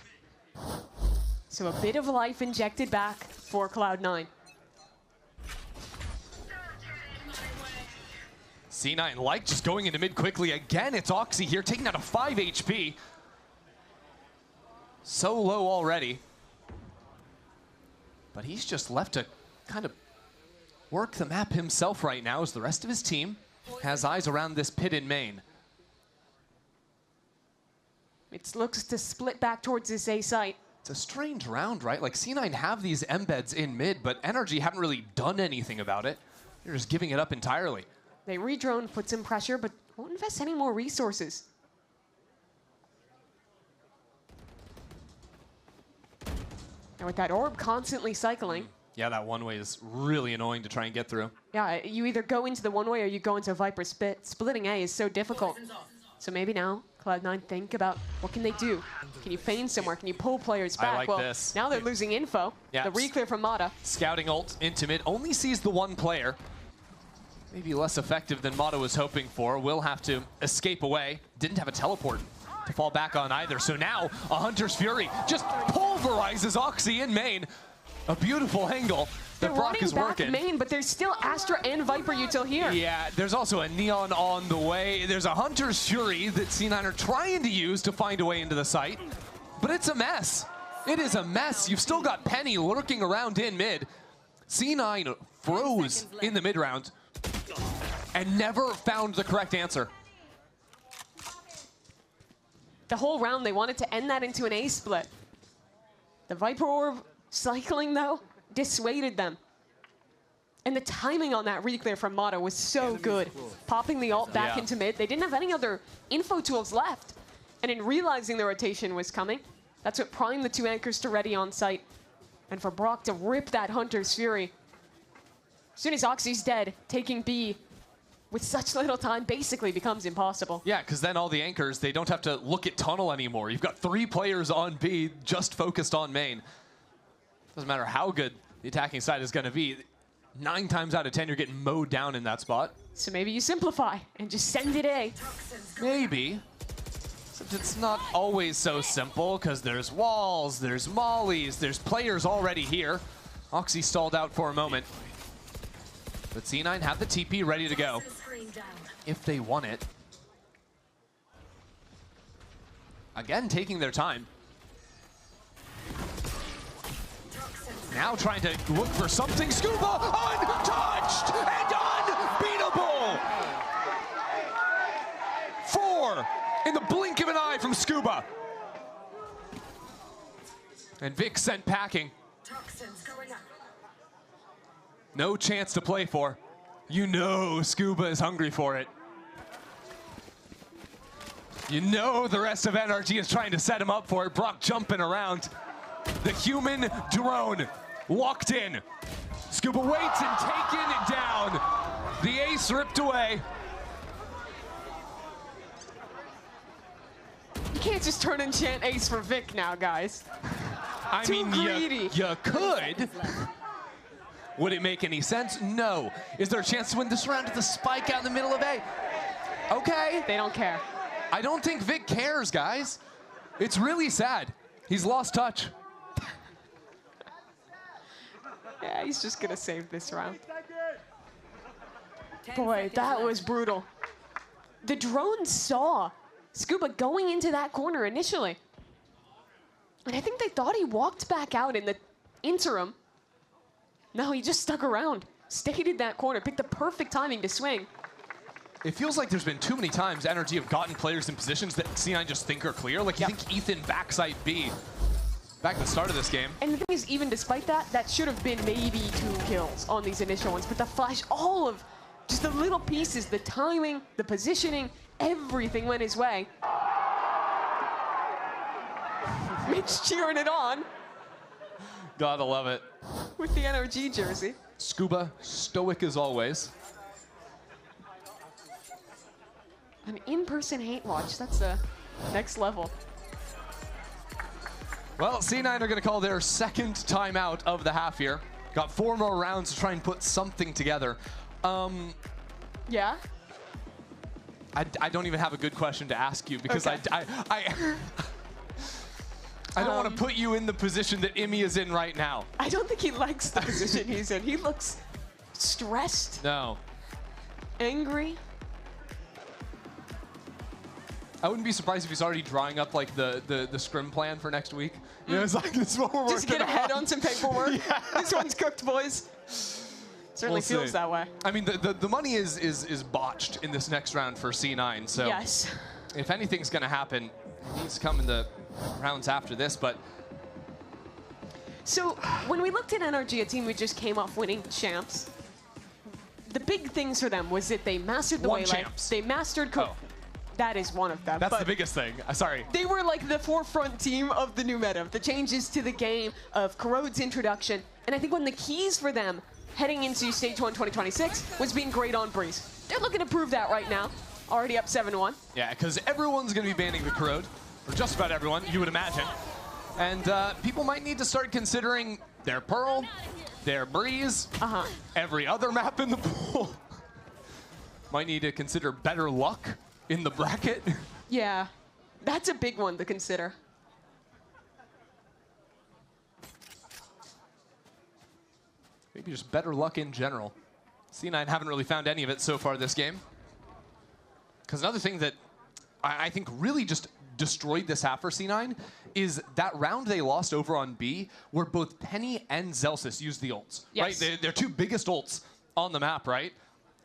So a bit of life injected back for Cloud9.
C9 like just going into mid quickly. Again, it's Oxy here, taking out a 5 HP. So low already. But he's just left to kind of work the map himself right now as the rest of his team has eyes around this pit in main.
It looks to split back towards this A site.
It's a strange round, right? Like C9 have these embeds in mid, but NRG haven't really done anything about it. They're just giving it up entirely.
They redrone, put some pressure, but won't invest any more resources. And with that orb constantly cycling.
Yeah, that one way is really annoying to try and get through.
Yeah, you either go into the one way or you go into Viper Spit. Splitting A is so difficult. So maybe now, Cloud9 think about what can they do? Can you feign somewhere? Can you pull players back?
I like
well,
this.
Now they're losing info.
Yeah.
The reclear from Mata.
Scouting ult into mid, only sees the one player. Maybe less effective than Mata was hoping for. Will have to escape away. Didn't have a teleport to fall back on either. So now, a Hunter's Fury just pulverizes Oxy in main. A beautiful angle that Brock is working.
Main, but there's still Astra and Viper util here.
Yeah, there's also a Neon on the way. There's a Hunter's Fury that C9 are trying to use to find a way into the site. But it's a mess. It is a mess. You've still got Penny lurking around in mid. C9 froze in the mid round and never found the correct answer.
The whole round, they wanted to end that into an A split. The Viper Orb cycling, though, dissuaded them. And the timing on that reclear from Mata was so good. Popping the ult back into mid. They didn't have any other info tools left. And in realizing the rotation was coming, that's what primed the 2 anchors to ready on site. And for Brock to rip that Hunter's Fury. As soon as Oxy's dead, taking B with such little time basically becomes impossible.
Yeah, because then all the anchors, they don't have to look at tunnel anymore. You've got 3 players on B just focused on main. Doesn't matter how good the attacking side is going to be. 9 times out of 10, you're getting mowed down in that spot.
So maybe you simplify and just send it A.
Maybe. Except it's not always so simple, because there's walls, there's mollies, there's players already here. Oxy stalled out for a moment. But C9 have the TP ready to go if they want it. Again, taking their time. Now trying to look for something. Scuba untouched and Scuba. And Vic sent packing. No chance to play for. You know Scuba is hungry for it. You know the rest of NRG is trying to set him up for it. Brock jumping around. The human drone walked in. Scuba waits and taken it down. The ace ripped away.
You can't just turn and chant ace for Vic now, guys.
I
Too
mean,
greedy.
you could. Would it make any sense? No. Is there a chance to win this round with the spike out in the middle of A? Okay.
They don't care.
I don't think Vic cares, guys. It's really sad. He's lost touch.
Yeah, he's just gonna save this round. Boy, that was brutal. The drone saw Scuba going into that corner initially. And I think they thought he walked back out in the interim. No, he just stuck around, stayed in that corner, picked the perfect timing to swing.
It feels like there's been too many times NRG have gotten players in positions that C9 just think are clear. Like, you think Ethan backside B back at the start of this game.
And the thing is, even despite that, that should have been maybe 2 kills on these initial ones. But the flash, all of just the little pieces, the timing, the positioning, everything went his way. Mitch cheering it on
Gotta love it.
with the NRG jersey.
Scuba, stoic as always.
An in-person hate watch, that's the next level.
Well, C9 are going to call their second timeout of the half here. Got 4 more rounds to try and put something together.
Yeah?
I don't even have a good question to ask you because
Okay.
I don't want to put you in the position that Imi is in right now.
I don't think he likes the position he's in. He looks stressed,
No.
angry.
I wouldn't be surprised if he's already drawing up like the scrim plan for next week. You know, it's like, this is what we're working on.
Just get ahead on some paperwork.
Yeah.
This one's cooked, boys. Certainly
We'll
feels
see.
that way.
I mean, the money is botched in this next round for C9. So
Yes.
if anything's going to happen, it needs to come in the rounds after this. But
So when we looked at NRG, a team who just came off winning champs, the big things for them was that they mastered the
Won
way
champs.
They mastered.
Oh.
That is one of them.
that's
but
the biggest thing. Sorry.
They were like the forefront team of the new meta, the changes to the game, of Corrode's introduction, and I think one of the keys for them heading into Stage 1 2026 was being great on Breeze. They're looking to prove that right now. Already up 7-1.
Yeah, because everyone's going to be banning the Corrode, or just about everyone, you would imagine. And people might need to start considering their Pearl, their Breeze, every other map in the pool. Might need to consider better luck in the bracket.
Yeah, that's a big one to consider.
Maybe just better luck in general. C9 haven't really found any of it so far this game. Because another thing that I think really just destroyed this half for C9 is that round they lost over on B where both Penny and Zelsis used the ults.
Yes.
Right? They're 2 biggest ults on the map, right?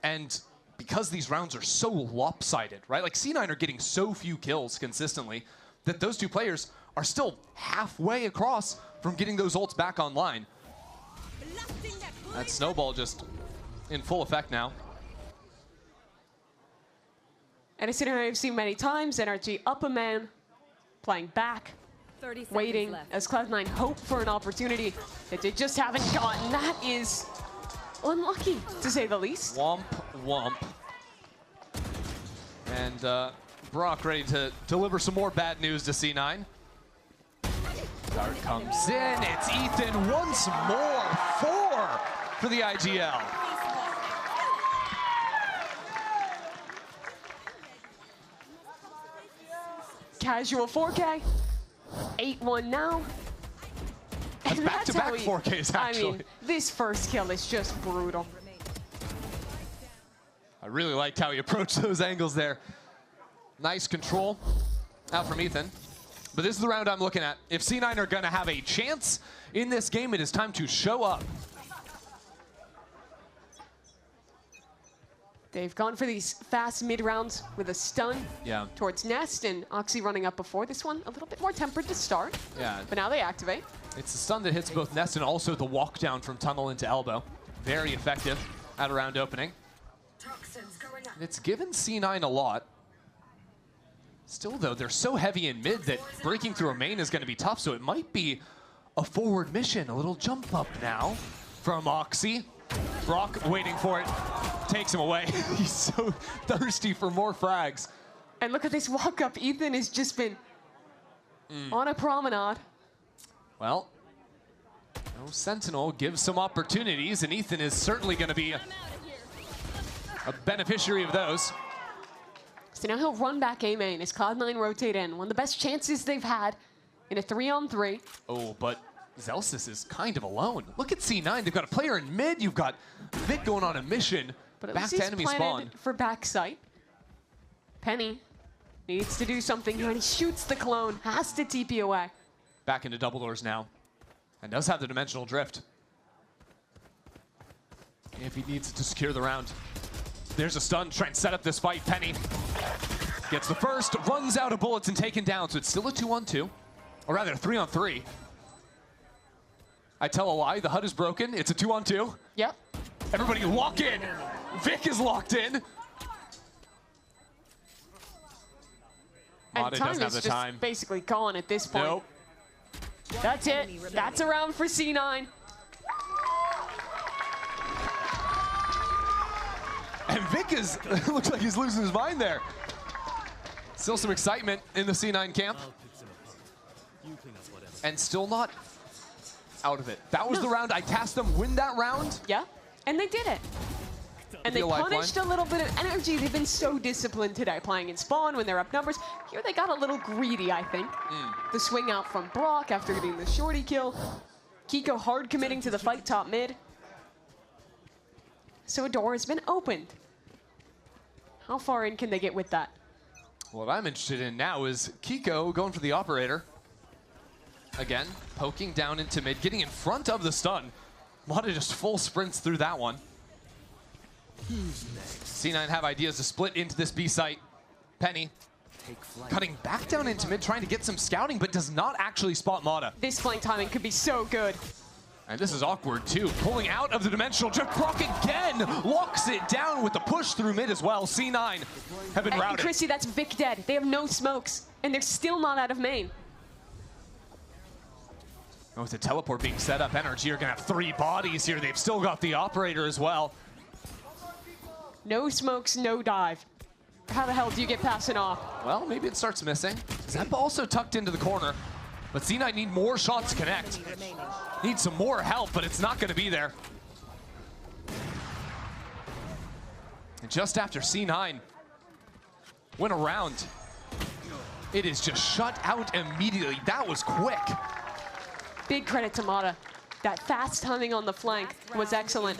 And because these rounds are so lopsided, right? Like C9 are getting so few kills consistently that those 2 players are still halfway across from getting those ults back online. That snowball just in full effect now.
And a scenario I've seen many times, NRG up a man, playing back,
30 seconds
waiting
left.
as Cloud9 hope for an opportunity that they just haven't gotten. That is unlucky, to say the least.
Womp, womp. And Brock ready to deliver some more bad news to C9. Dart comes in, it's Ethan once more, 4 for the IGL.
Casual 4K, 8-1 now.
That's
And
back-to-back
how he-
4Ks,
I
actually.
mean, this first kill is just brutal.
I really liked how he approached those angles there. Nice control out from Ethan. But this is the round I'm looking at. If C9 are going to have a chance in this game, it is time to show up.
They've gone for these fast mid rounds with a stun towards Nest, and Oxy running up before this one. A little bit more tempered to start, but now they activate.
It's a stun that hits both Nest and also the walk down from tunnel into elbow. Very effective at a round opening. And it's given C9 a lot. Still, though, they're so heavy in mid that breaking through a main is going to be tough, so it might be a forward mission. A little jump up now from Oxy. Brock waiting for it, takes him away. He's so thirsty for more frags.
And look at this walk up. Ethan has just been on a promenade.
Well, no Sentinel gives some opportunities, and Ethan is certainly going to be a beneficiary of those.
So now he'll run back A main as Cloud9 rotate in. One of the best chances they've had in a 3-on-3.
Oh, but Zelsis is kind of alone. Look at C9. They've got a player in mid. You've got Vic going on a mission.
But at
back
least
to
he's
enemy
planted
spawn.
For backside. Penny needs to do something here, and he shoots the clone. Has to TP away.
Back into double doors now. And does have the dimensional drift. If he needs to secure the round. There's a stun, trying to set up this fight. Penny gets the first, runs out of bullets and taken down. So it's still a 2-on-2, or rather a 3-on-3. I tell a lie, the HUD is broken. It's a 2-on-2.
Yep.
Everybody lock in. Vic is locked in.
And time is just basically gone at this point.
Nope.
That's it. That's a round for C9.
And Vic is, looks like he's losing his mind there. Still some excitement in the C9 camp. And still not out of it. That was the round. I tasked them win that round.
Yeah, and they did it. And they punished a little bit of energy. They've been so disciplined today, playing in spawn when they're up numbers. Here they got a little greedy, I think. The swing out from Brock after getting the shorty kill. Kiko hard committing to the fight top mid. So a door has been opened. How far in can they get with that?
What I'm interested in now is Kiko going for the operator. Again, poking down into mid, getting in front of the stun. A lot of just full sprints through that one. C9 have ideas to split into this B site. Penny cutting back down into mid, trying to get some scouting, but does not actually spot Mata.
This flank timing could be so good.
And this is awkward too. Pulling out of the dimensional drift. Brock again locks it down with the push through mid as well. C9 have been routed.
Chrissy, that's Vic dead. They have no smokes, and they're still not out of main.
Oh, with the teleport being set up, NRG are gonna have 3 bodies here. They've still got the operator as well.
No smokes, no dive. How the hell do you get past an off?
Well, maybe it starts missing. Zep also tucked into the corner, but C9 need more shots to connect. Need some more help, but it's not gonna be there. And just after C9 went around, it is just shut out immediately. That was quick.
Big credit to Mata. That fast timing on the flank was excellent.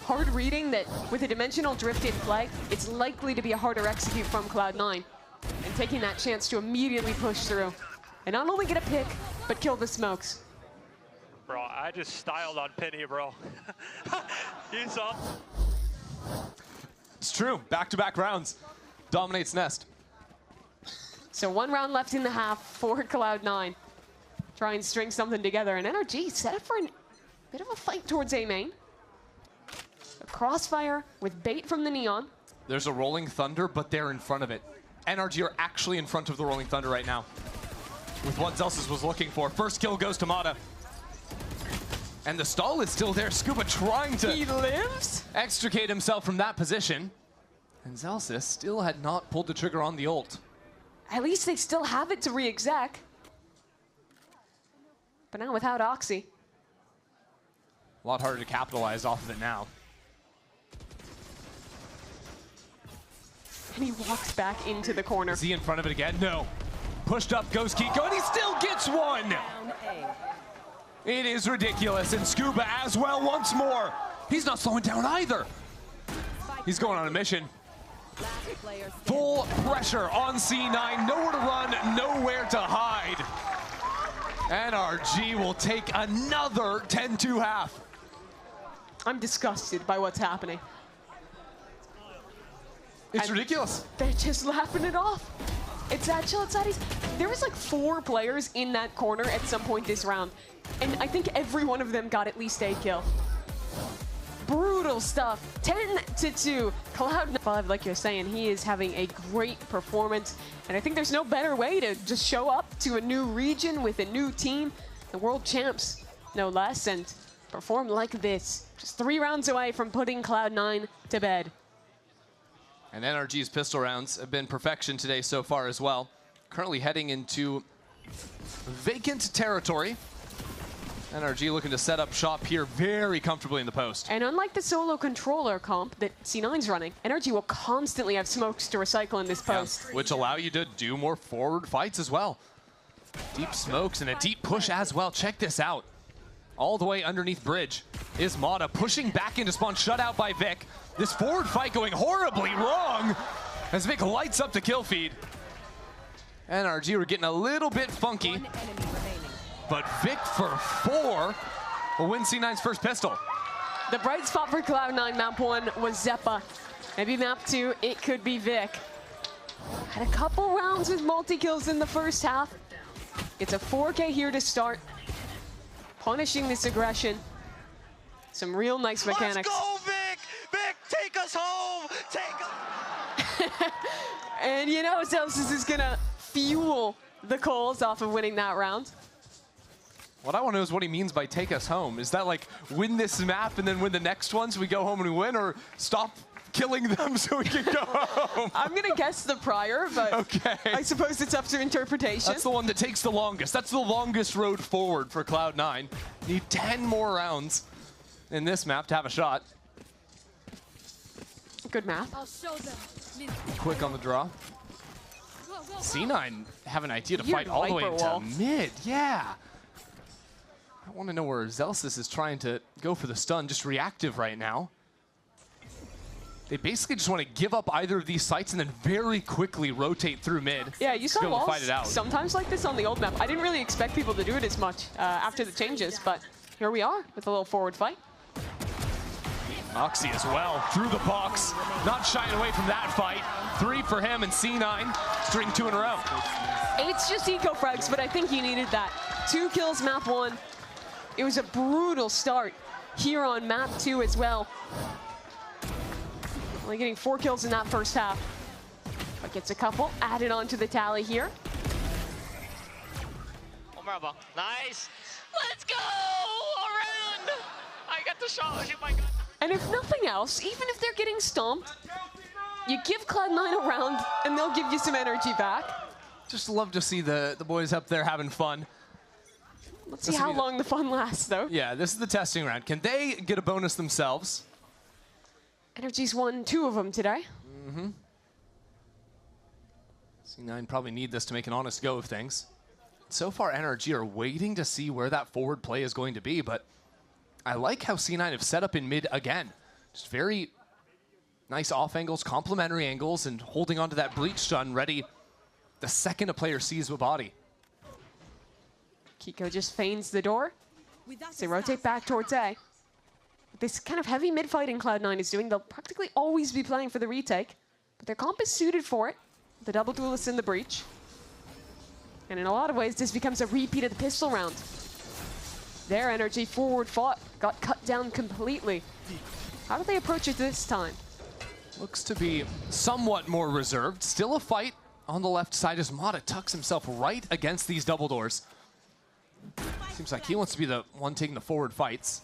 Hard reading that with a dimensional drift in play, it's likely to be a harder execute from Cloud9. And taking that chance to immediately push through. And not only get a pick, but kill the smokes.
Bro, I just styled on Penny, bro. You saw?
It's true, back-to-back rounds. Dominates Nest.
So 1 round left in the half for Cloud9. Try and string something together, and NRG set up for a bit of a fight towards A main. A crossfire with bait from the Neon.
There's a Rolling Thunder, but they're in front of it. NRG are actually in front of the Rolling Thunder right now with what Zelsis was looking for. First kill goes to Mata. And the stall is still there. Scuba trying to
He lives?
Extricate himself from that position. And Zelsis still had not pulled the trigger on the ult.
At least they still have it to re-exec. But now without Oxy.
A lot harder to capitalize off of it now.
And he walks back into the corner.
Is he in front of it again? No. Pushed up goes Kiko, and he still gets one! It is ridiculous, and Scuba as well once more. He's not slowing down either. He's going on a mission. Full pressure on C9, nowhere to run, nowhere to hide. NRG will take another 10-2 half.
I'm disgusted by what's happening.
It's ridiculous.
They're just laughing it off. It's that chill. It's that easy. There was like 4 players in that corner at some point this round, and I think every one of them got at least a kill. Brutal stuff. 10-2. Cloud9, like you're saying, he is having a great performance, and I think there's no better way to just show up to a new region with a new team, the world champs, no less, and perform like this. Just 3 rounds away from putting Cloud9 to bed.
And NRG's pistol rounds have been perfection today so far as well. Currently heading into vacant territory. NRG looking to set up shop here very comfortably in the post.
And unlike the solo controller comp that C9's running, NRG will constantly have smokes to recycle in this post.
Yeah, which allow you to do more forward fights as well. Deep smokes and a deep push as well. Check this out. All the way underneath bridge is Mata pushing back into spawn, shut out by Vic. This forward fight going horribly wrong as Vic lights up the kill feed. NRG were getting a little bit funky.
1 enemy remaining.
But Vic for 4 will win C9's first pistol.
The bright spot for Cloud9 map 1 was Zeppa. Maybe map 2, it could be Vic. Had a couple rounds with multi-kills in the first half. It's a 4K here to start. Punishing this aggression. Some real nice mechanics.
Let's go, Vic! Vic, take us home! Take us...
And you know Celsius is gonna fuel the coals off of winning that round.
What I want to know is what he means by take us home. Is that like win this map and then win the next one so we go home and we win, or stop killing them so we can go home?
I'm gonna guess the prior, but
okay.
I suppose it's up to interpretation.
That's the one that takes the longest. That's the longest road forward for Cloud9. Need 10 more rounds in this map to have a shot.
Good math.
I'll show them.
Quick on the draw.
Go, go, go.
C9 have an idea to
Weird
fight all the way
Viper
into
wall.
mid. Yeah. I want to know where Zelsis is trying to go for the stun. Just reactive right now. They basically just want to give up either of these sites and then very quickly rotate through mid.
Yeah, you saw
to be able to
walls
fight it out.
sometimes like this on the old map. I didn't really expect people to do it as much after the changes, but here we are with a little forward fight.
Oxy as well, through the box. Not shying away from that fight. 3 for him and C9, string 2 in a row.
It's just eco frags, but I think he needed that. 2 kills map 1. It was a brutal start here on map 2 as well. Only getting 4 kills in that first half. But gets a couple added onto the tally here.
Oh, bravo. Nice! Let's go! Around! I got the shot. Oh my god.
And if nothing else, even if they're getting stomped, you give Cloud9 a round and they'll give you some energy back.
Just love to see the boys up there having fun.
Let's see how long the fun lasts, though.
Yeah, this is the testing round. Can they get a bonus themselves?
NRG's won 2 of them today.
Mm-hmm. C9 probably need this to make an honest go of things. So far, NRG are waiting to see where that forward play is going to be, but I like how C9 have set up in mid again. Just very nice off angles, complementary angles, and holding onto that breach stun ready the second a player sees a body.
Kiko just feigns the door. They rotate back towards A. This kind of heavy mid-fighting Cloud9 is doing, they'll practically always be playing for the retake, but their comp is suited for it. The double duelist in the breach. And in a lot of ways, this becomes a repeat of the pistol round. Their energy forward fought got cut down completely. How do they approach it this time?
Looks to be somewhat more reserved. Still a fight on the left side as Mata tucks himself right against these double doors. Seems like he wants to be the one taking the forward fights.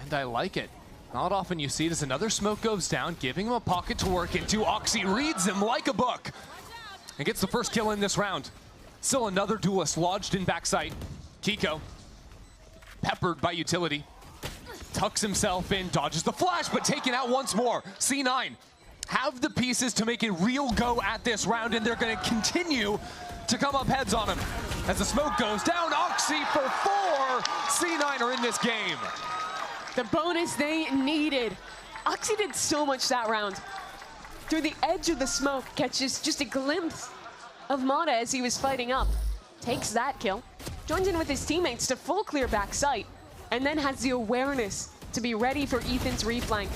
And I like it. Not often you see it as another smoke goes down, giving him a pocket to work into. Oxy reads him like a book and gets the first kill in this round. Still another duelist lodged in backside. Kiko, peppered by utility, tucks himself in, dodges the flash, but taken out once more. C9 have the pieces to make a real go at this round, and they're going to continue to come up heads on him. As the smoke goes down, Oxy for 4. C9 are in this game.
The bonus they needed. Oxy did so much that round. Through the edge of the smoke, catches just a glimpse of Mata as he was fighting up. Takes that kill, joins in with his teammates to full clear back sight, and then has the awareness to be ready for Ethan's reflank.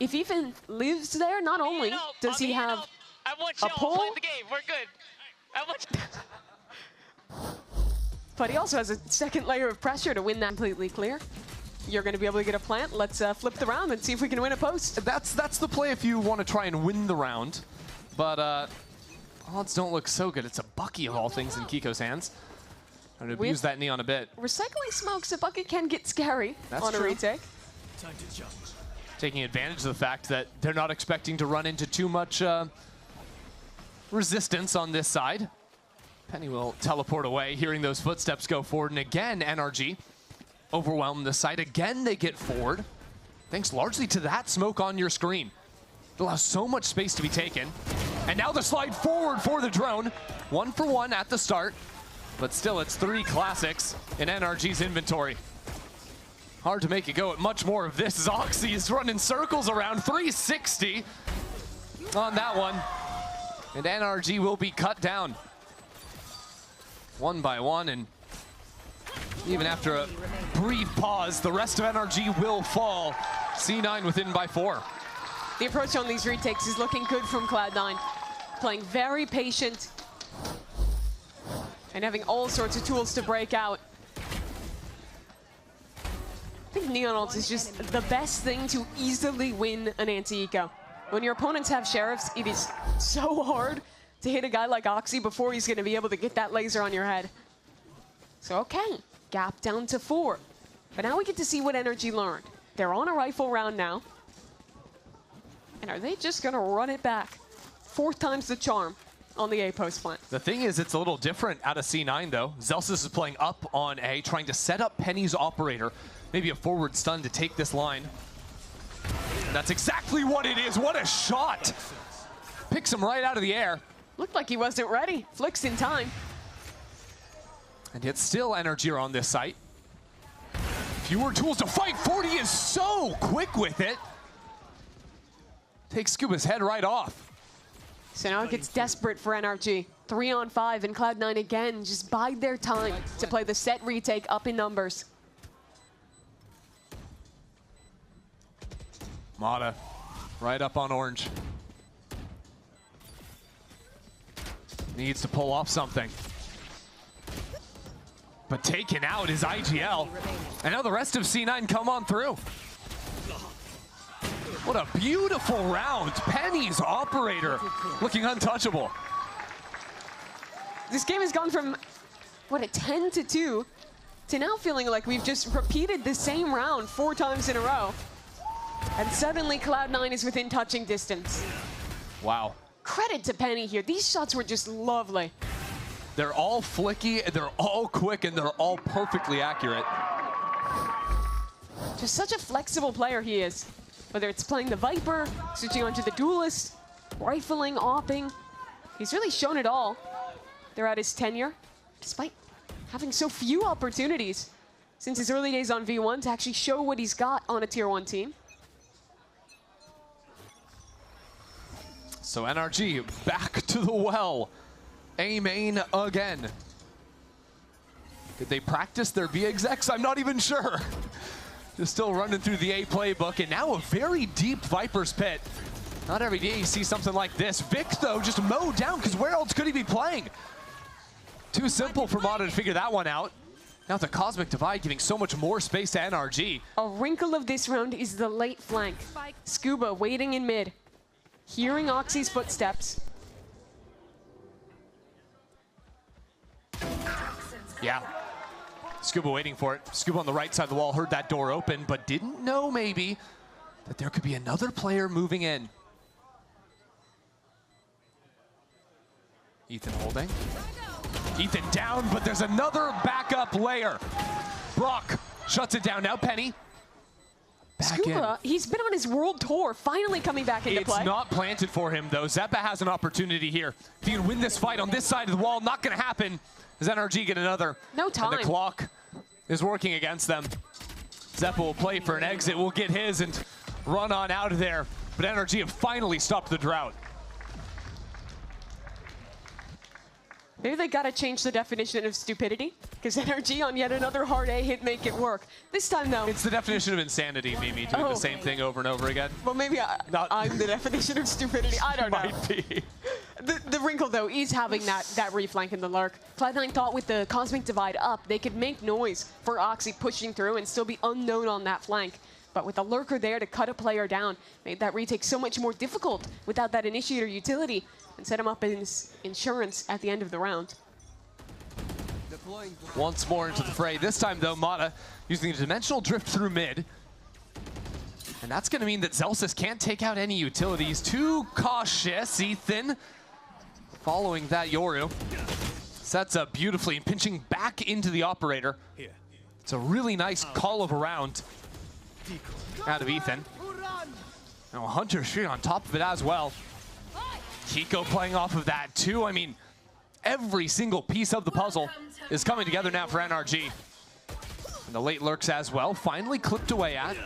if Ethan lives there, not only does he have
I want
a
y'all
pull,
playing the game. We're good. I want
but he also has a second layer of pressure to win that completely clear. You're going to be able to get a plant. Let's flip the round and see if we can win a post.
That's the play if you want to try and win the round. But odds don't look so good. It's a Bucky of all things in Kiko's hands. Trying to abuse that Neon a bit.
Recycling smokes, a bucket can get scary on a retake.
Taking advantage of the fact that they're not expecting to run into too much resistance on this side. Penny will teleport away, hearing those footsteps go forward. And again, NRG overwhelm this side. Again, they get forward. Thanks largely to that smoke on your screen. It allows so much space to be taken. And now the slide forward for the drone. 1 for 1 at the start. But still, it's 3 classics in NRG's inventory. Hard to make it go at much more of this. Oxy is running circles around 360 on that one. And NRG will be cut down 1 by 1. And even after a brief pause, the rest of NRG will fall. C9 within by 4.
The approach on these retakes is looking good from Cloud9. Playing very patient and having all sorts of tools to break out. I think Neon Ult is just the best thing to easily win an anti-eco. When your opponents have Sheriffs, it is so hard to hit a guy like Oxy before he's going to be able to get that laser on your head. So okay, gap down to 4. But now we get to see what NRG learned. They're on a rifle round now. And are they just going to run it back? 4th time's the charm on the A post plant.
The thing is, it's a little different out of C9 though. Zelsis is playing up on A, trying to set up Penny's operator. Maybe a forward stun to take this line. And that's exactly what it is. What a shot! Picks him right out of the air.
Looked like he wasn't ready. Flicks in time.
And yet still NRG are on this site. Fewer tools to fight. 40 is so quick with it. Takes Scuba's head right off.
So now it gets desperate for NRG. 3 on 5, and Cloud9 again just bide their time to play the set retake up in numbers.
Mata right up on orange. Needs to pull off something. But taken out is IGL. And now the rest of C9 come on through. What a beautiful round. Penny's operator looking untouchable.
This game has gone from, what, a 10-2 to now feeling like we've just repeated the same round 4 times in a row. And suddenly Cloud9 is within touching distance.
Wow.
Credit to Penny here. These shots were just lovely.
They're all flicky, they're all quick, and they're all perfectly accurate.
Just such a flexible player he is. Whether it's playing the Viper, switching onto the Duelist, rifling, opping. He's really shown it all throughout his tenure, despite having so few opportunities since his early days on V1 to actually show what he's got on a Tier 1 team.
So NRG back to the well. A main again. Did they practice their B execs? I'm not even sure. Just still running through the A playbook, and now a very deep Viper's Pit. Not every day you see something like this. Vic, though, just mowed down, because where else could he be playing? Too simple for Mata to figure that one out. Now the Cosmic Divide giving so much more space to NRG.
A wrinkle of this round is the late flank. Scuba waiting in mid, hearing Oxy's footsteps.
Yeah. Scuba waiting for it. Scuba on the right side of the wall heard that door open, but didn't know maybe that there could be another player moving in. Ethan holding. Ethan down, but there's another backup layer. Brock shuts it down. Now Penny. Back
Scuba, he's been on his world tour, finally coming back into play.
It's not planted for him, though. Zeppa has an opportunity here. If he can win this fight on this side of the wall, not going to happen. Does NRG get another?
No time.
And the clock is working against them. Zeppa will play for an exit, will get his and run on out of there. But NRG have finally stopped the drought.
Maybe they gotta change the definition of stupidity, because NRG on yet another hard A hit make it work. This time though,
It's the definition of insanity, Mimi, doing the same thing over and over again.
well maybe I'm the definition of stupidity. I don't know.
Might be.
The wrinkle though is having that reflank in the lurk. Cloud9 thought with the Cosmic Divide up, they could make noise for Oxy pushing through and still be unknown on that flank. But with a lurker there to cut a player down, made that retake so much more difficult without that initiator utility, and set him up in insurance at the end of the round.
Once more into the fray. This time though, Mata using a dimensional drift through mid. And that's going to mean that Zelsis can't take out any utilities. Too cautious, Ethan. Following that, Yoru sets up beautifully and pinching back into the operator. It's a really nice call of a round out of Ethan. Now Hunter straight on top of it as well. Kiko playing off of that too. I mean, every single piece of the puzzle is coming together now for NRG. And the late lurks as well, finally clipped away at.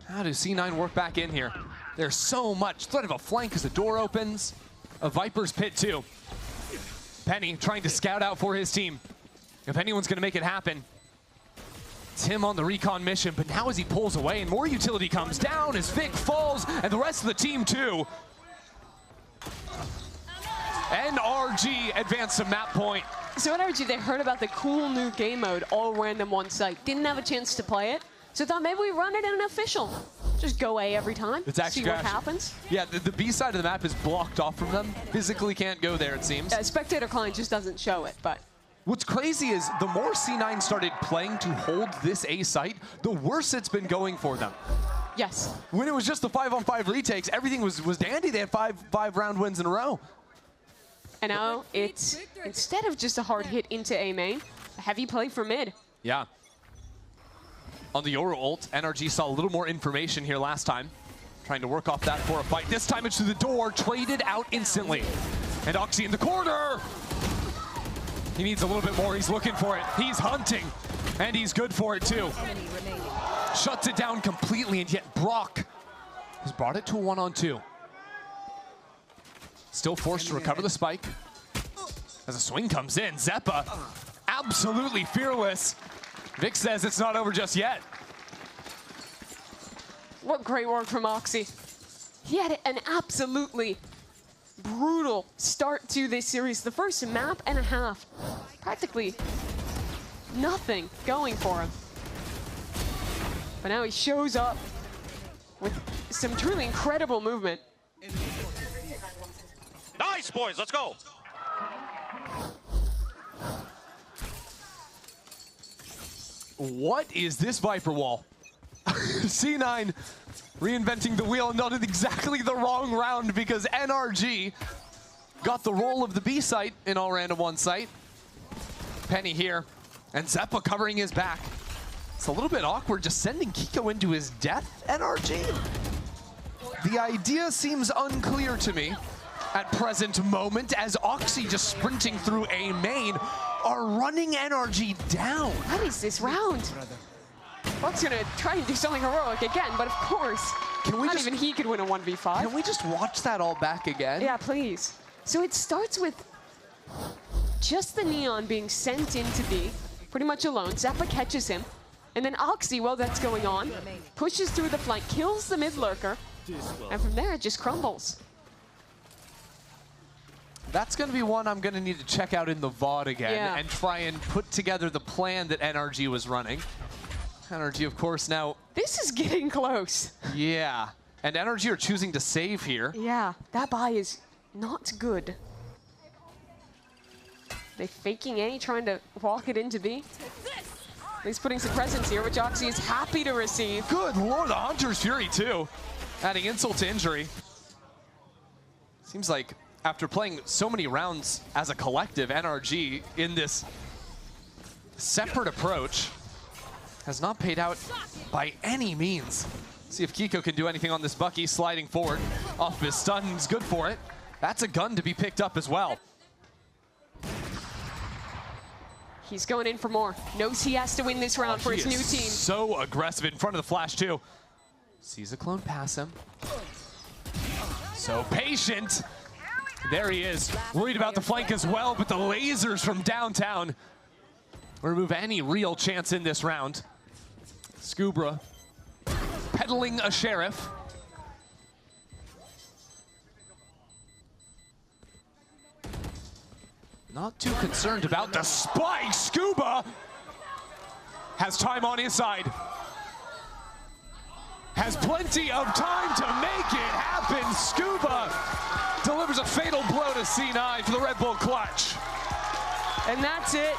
How does C9 work back in here? There's so much threat of a flank as the door opens. A Viper's pit too. Penny trying to scout out for his team. If anyone's gonna make it happen, it's him on the recon mission, but now as he pulls away and more utility comes down as Vic falls and the rest of the team too. NRG advanced to map point.
So NRG, they heard about the cool new game mode, all random one site. Didn't have a chance to play it, so thought maybe we run it in an official. Just go A every time,
It's actually
see what happens.
Yeah, the B side of the map is blocked off from them. Physically can't go there, it seems.
Spectator client just doesn't show it, but.
What's crazy is the more C9 started playing to hold this A site, the worse it's been going for them.
Yes.
When it was just the 5-on-5 retakes, everything was dandy. They had five round wins in a row.
And now it's, instead of just a hard hit into A main, a heavy play for mid.
Yeah. On the Yoru ult, NRG saw a little more information here last time. Trying to work off that for a fight. This time it's through the door, traded out instantly. And Oxy in the corner! He needs a little bit more, he's looking for it. He's hunting, and he's good for it too. Shuts it down completely, and yet Brock has brought it to a 1-on-2. Still forced to recover the spike. As a swing comes in, Zeppa, absolutely fearless. Vic says it's not over just yet.
What great work from Oxy. He had an absolutely brutal start to this series. The first map and a half, practically nothing going for him. But now he shows up with some truly incredible movement.
Nice, boys, let's go.
What is this Viper wall? C9 reinventing the wheel, not in exactly the wrong round because NRG got the role of the B site in all random one site. Penny here, and Zeppa covering his back. It's a little bit awkward just sending Kiko into his death, NRG. The idea seems unclear to me at present moment as Oxy just sprinting through a main are running NRG down.
What is this round? Brock's gonna try and do something heroic again, but of course, not even he could win a 1v5.
Can we just watch that all back again?
Yeah, please. So it starts with just the Neon being sent into B, pretty much alone. Zeppa catches him, and then Oxy, while that's going on, pushes through the flank, kills the mid lurker, and from there it just crumbles.
That's going to be one I'm going to need to check out in the VOD again and try and put together the plan that NRG was running. NRG, of course, now...
This is getting close.
Yeah. And NRG are choosing to save here.
Yeah, that buy is not good. They faking A, trying to walk it into B. He's putting some presence here, which Oxy is happy to receive.
Good lord, the Hunter's Fury, too. Adding insult to injury. Seems like after playing so many rounds as a collective, NRG in this separate approach has not paid out by any means. See if Kiko can do anything on this Bucky, sliding forward off his stun. He's good for it. That's a gun to be picked up as well.
He's going in for more. Knows he has to win this round for his new team.
So aggressive in front of the flash too. Sees a clone pass him. So patient. There he is. Worried about the flank as well, but the lasers from downtown remove any real chance in this round. Scubra peddling a sheriff. Not too concerned about the spike. Scuba has time on his side. Has plenty of time to make it happen. Scuba delivers a fatal blow to C9 for the Red Bull clutch.
And that's it.